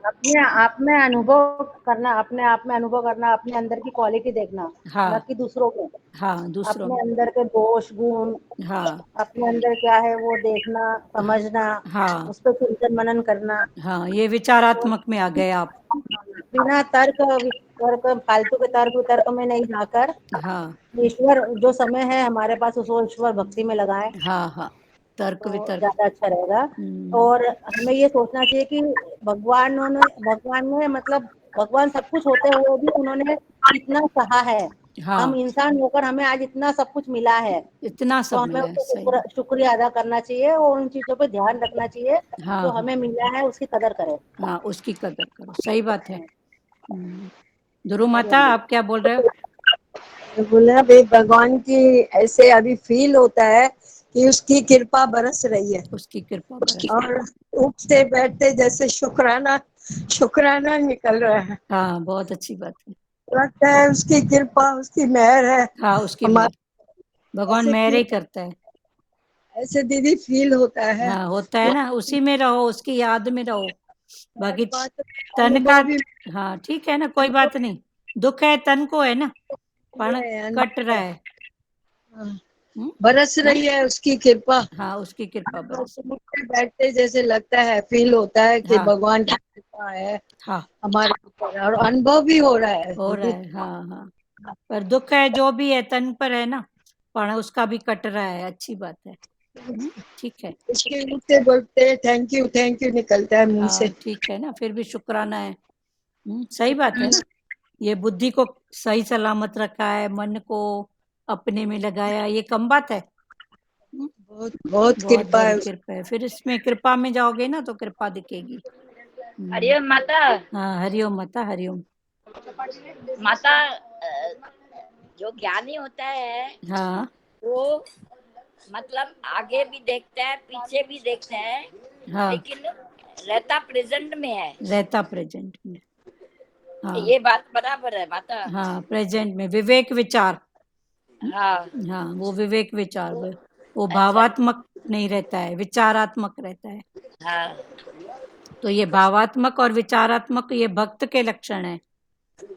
अपने आप में अनुभव करना, अपने आप में अनुभव करना, अपने अंदर की क्वालिटी देखना, हाँ न कि दूसरों को। हाँ, दूसरों अपने में। अंदर के दोष गुण, हाँ अपने अंदर क्या है वो देखना, समझना, हाँ उस पर चिंतन मनन करना। हाँ, ये विचारात्मक में आ गए आप। बिना तर्क वितर्क, फालतू के तर्क वितर्क में नहीं जाकर हाँ ईश्वर जो समय है हमारे पास उसको ईश्वर भक्ति में लगाएं, हाँ हाँ, तर्क तो वितर्क। ज्यादा अच्छा रहेगा। और हमें ये सोचना चाहिए कि भगवान ने मतलब भगवान सब कुछ होते हुए भी उन्होंने इतना सहा है। हाँ, हम इंसान होकर हमें आज इतना सब कुछ मिला है, इतना तो सब हमें मिला है, उसको सही बात। शुक्रिया अदा करना चाहिए और उन चीजों पे ध्यान रखना चाहिए। हाँ जो हाँ हमें मिला है उसकी कदर करें। हाँ, उसकी कदर करो, सही बात है। ध्रुव माता हरिओम आप क्या बोल रहे हो? बोला भाई, भगवान की ऐसे अभी फील होता है कि उसकी कृपा बरस रही है, उसकी कृपा बरस। और उठते बैठते जैसे शुक्राना शुक्राना निकल रहा है। हाँ, बहुत अच्छी बात है। लगता है उसकी कृपा, उसकी मेहर है हाँ, उसकी मेहर, हमारे। भगवान ऐसे मेहर ही फील, करता है। ऐसे दीदी फील होता है। हाँ होता है ना, उसी में रहो, उसकी याद में रहो। हर बाकी बात तन का। अनुभव भी, हाँ ठीक है ना, कोई बात नहीं। दुख है तन को है ना, पण है, कट रहा है। बरस रही है उसकी कृपा। हाँ, उसकी कृपा बरस। उठते बैठते जैसे लगता है, फील होता है कि हाँ। भगवान की कृपा है हाँ, हमारे ऊपर, और अनुभव भी हो रहा है। हो रहा है। हाँ हाँ, पर दुख है जो भी है तन पर है ना, पण उसका भी कट रहा है, अच्छी बात है। ठीक है। इसके उठते बोलते थैंक यू निकलता है मुंह से। हाँ, ठीक है ना, फिर भी शुक्राना है। सही बात है ना, ये बुद्धि को सही सलामत रखा है, मन को अपने में लगाया, ये कम बात है। बहुत बहुत बहुत कृपा बड़ी है। कृपा है। फिर इसमें कृपा में जाओगे ना तो कृपा दिखेगी। हरिओम माता। हाँ, हरिओम माता, हरिओम। माता जो ज्ञानी होता है हाँ वो मतलब आगे भी देखता है, पीछे भी देखता है, हाँ, लेकिन रहता प्रेजेंट में है। रहता प्रेजेंट में। हाँ ये बात बराबर है माता। हाँ, प्रेजेंट में विवेक विचार। हाँ हाँ, वो विवेक विचार, वो भावात्मक नहीं रहता है, विचारात्मक रहता है। हाँ तो ये भावात्मक और विचारात्मक ये भक्त के लक्षण है।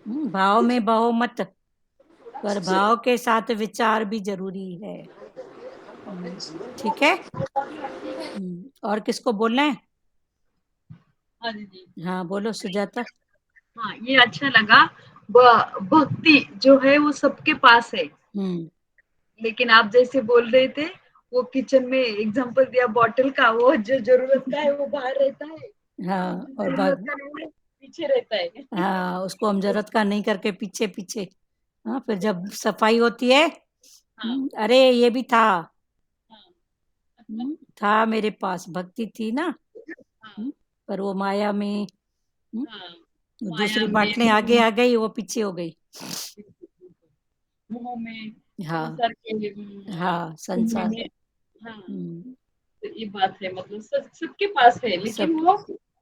भाव में बहो मत, पर भाव के साथ विचार भी जरूरी है। ठीक है। और किसको बोलना है? हाँ दीदी। हाँ, बोलो सुजाता। हाँ, ये अच्छा लगा। भक्ति जो है वो सबके पास है, लेकिन आप जैसे बोल रहे थे वो किचन में एग्जांपल दिया बॉटल का, वो जो जरूरत का है वो बाहर रहता है, हाँ, और जरूरत का नहीं है पीछे रहता है। हाँ, उसको हम जरूरत का नहीं करके पीछे पीछे। हाँ, फिर जब सफाई होती है, अरे ये भी था, था मेरे पास, भक्ति थी ना, पर वो माया में दूसरी माया में, बाटलें आगे आ गई, वो पीछे हो गई। मुंह में, हाँ संसार के हाँ, संसार। में। हाँ, तो ये बात है, मतलब सबके पास है, लेकिन वो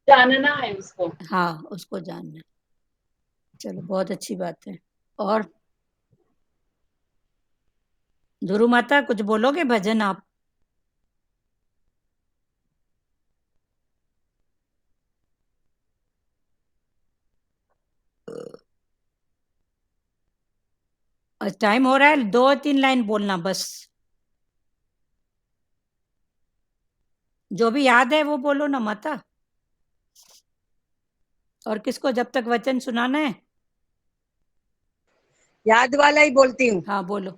जानना है उसको। हाँ, उसको जानना। चलो, बहुत अच्छी बात है। और ध्रुव माता कुछ बोलोगे भजन आप? टाइम हो रहा है, 2-3 लाइन बोलना बस, जो भी याद है वो बोलो ना माता। और किसको जब तक वचन सुनाना है? याद वाला ही बोलती हूँ। हाँ, बोलो।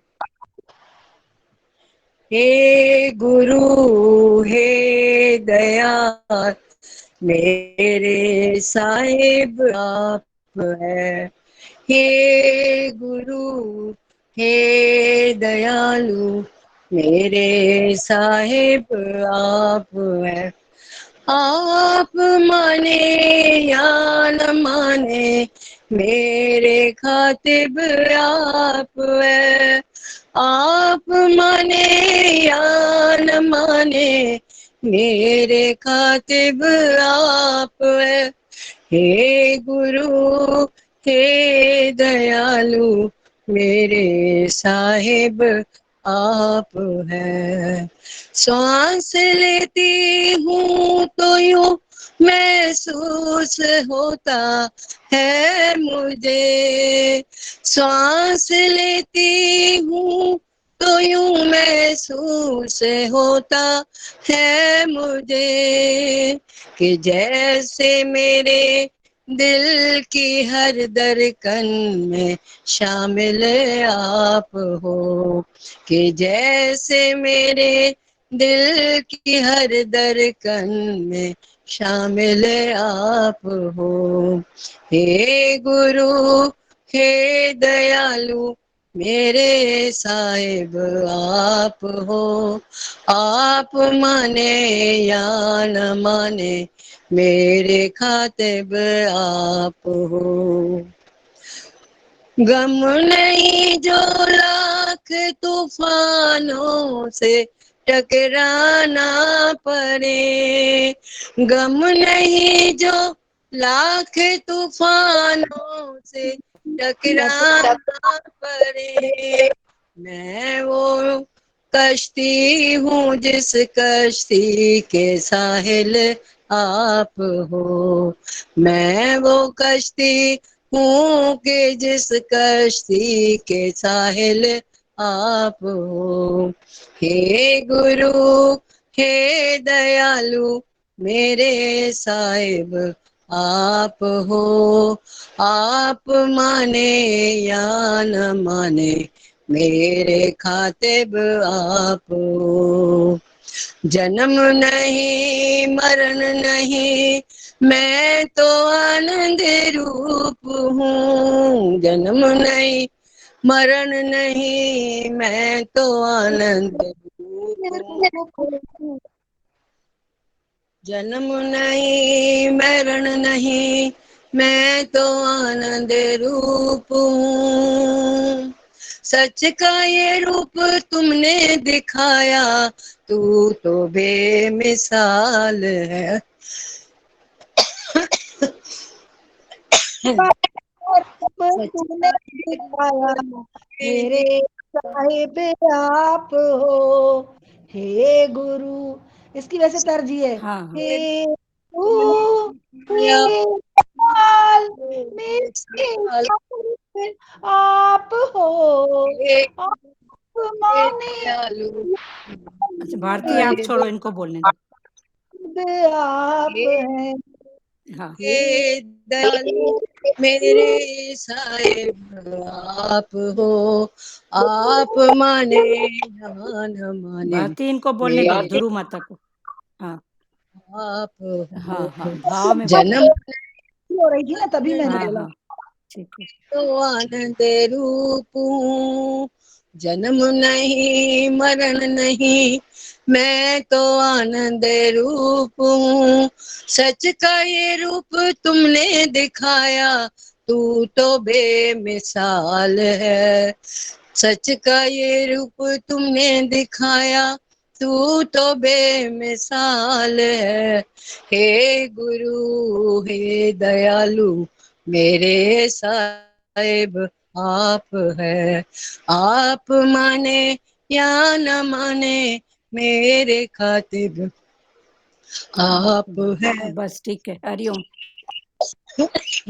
हे गुरु हे दयाल मेरे साहिब आप है। हे गुरु हे दयालु मेरे साहिब आप है। आप माने या न माने मेरे खातिब आप है। आप माने या न माने मेरे खातिब आप है। हे गुरु हे दयालु मेरे साहिब आप है। सांस लेती हूँ तो यूं महसूस होता है मुझे। सांस लेती हूँ तो यूं महसूस होता है मुझे कि जैसे मेरे दिल की हर धड़कन में शामिल आप हो। कि जैसे मेरे दिल की हर धड़कन में शामिल आप हो। हे गुरु हे दयालु मेरे साहिब आप हो। आप माने या न माने मेरे खातिब आप हो। गम नहीं जो लाख तूफानों से टकराना पड़े। गम नहीं जो लाख तूफानों से टकराना पड़े। मैं वो कश्ती हूँ जिस कश्ती के साहिल आप हो। मैं वो कश्ती हूँ कि जिस कश्ती के साहिल आप हो। हे गुरु हे दयालु मेरे साहिब आप हो। आप माने या न माने मेरे खातिब आप हो। जन्म नहीं मरण नहीं मैं तो आनंद रूप हूँ। जन्म नहीं मरण नहीं मैं तो आनंद रूप हूँ। जन्म नहीं मरण नहीं मैं तो आनंद रूप हूँ। सच का ये रूप तुमने दिखाया तू तो बेमिसाल है। तुमने दिखाया मेरे साहिब आप हो। हे गुरु, इसकी वैसे तरजीह है। हाँ हाँ हे गुरु हे लाल मेरे साहिब आप हो। आप माने अच्छा भारती आप छोड़ो, इनको बोलने दो। आप हैं। हाँ हे दयालु मेरे साहिब आप हो। आप माने या न माने भारती इनको बोलने दो, मेरे ध्रुव माता को। हाँ आप हाँ हाँ हो। भाव में बोलो। जन्म हो रही थी ना, तभी मैंने हाँ बोला। हाँ ठीक है। तो आनंद रूप हूँ। जन्म नहीं मरण नहीं मैं तो आनंद रूप हूँ। सच का ये रूप तुमने दिखाया तू तो बेमिसाल है। सच का ये रूप तुमने दिखाया तू तो बेमिसाल है। हे गुरु हे दयालु मेरे साहिब आप है। आप माने या न माने मेरे खातिब आप है। बस ठीक है, हरिओम।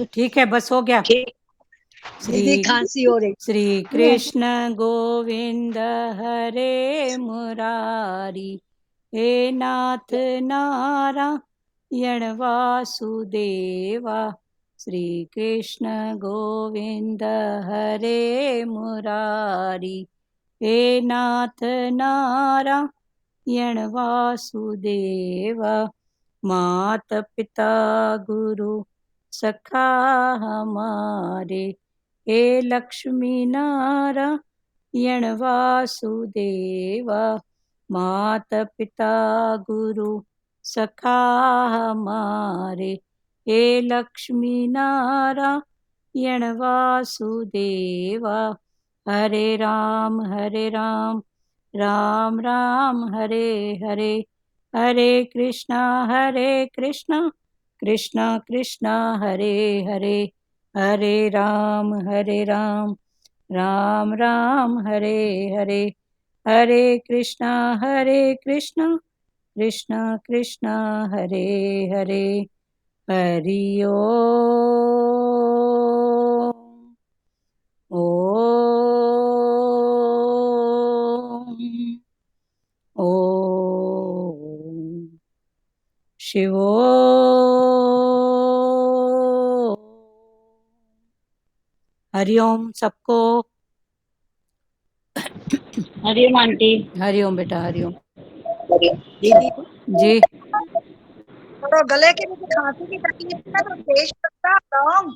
ठीक है, बस हो गया। दीदी खांसी हो रही। श्री कृष्ण गोविंद हरे मुरारी, हे नाथ नारायण वासुदेवा। श्री कृष्ण गोविंद हरे मुरारी, हे नाथ नारायण वासुदेवा। मात पिता गुरु सखा हमारे, हे लक्ष्मी नारायण वासुदेवा। मात पिता गुरु सखा हमारे, हे लक्ष्मी नारायण वासुदेवा। हरे राम राम राम हरे हरे, हरे कृष्णा कृष्णा कृष्णा हरे हरे, हरे राम राम राम हरे हरे, हरे कृष्णा कृष्णा कृष्णा हरे हरे। हरि ओम। ओम शिवो। हरिओम सबको। हरिओम आंटी। हरिओम बेटा, हरिओम। दीदी जी और गले के नीचे खांसी की तकलीफ है तो तेज पत्ता, लौंग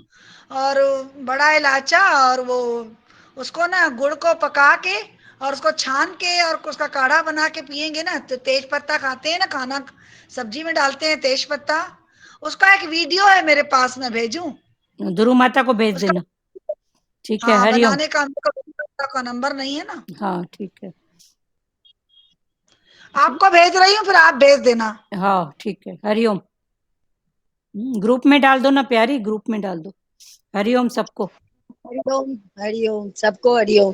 और बड़ा इलायचा और वो उसको ना गुड़ को पका के और उसको छान के और उसका काढ़ा बना के पिएंगे ना तो तेज पत्ता खाते हैं ना, खाना सब्जी में डालते हैं तेज पत्ता। उसका एक वीडियो है मेरे पास, मैं भेजूं ध्रुव माता को भेज उसका? देना। ठीक है, हाँ, हरिओम। बनाने का नंबर नहीं है ना। हाँ ठीक है। आपको भेज रही हूँ, फिर आप भेज देना। हाँ ठीक है, हरिओम। ग्रुप में डाल दो ना प्यारी, ग्रुप में डाल दो। हरिओम सबको। हरिओम हरिओम सबको हरिओम।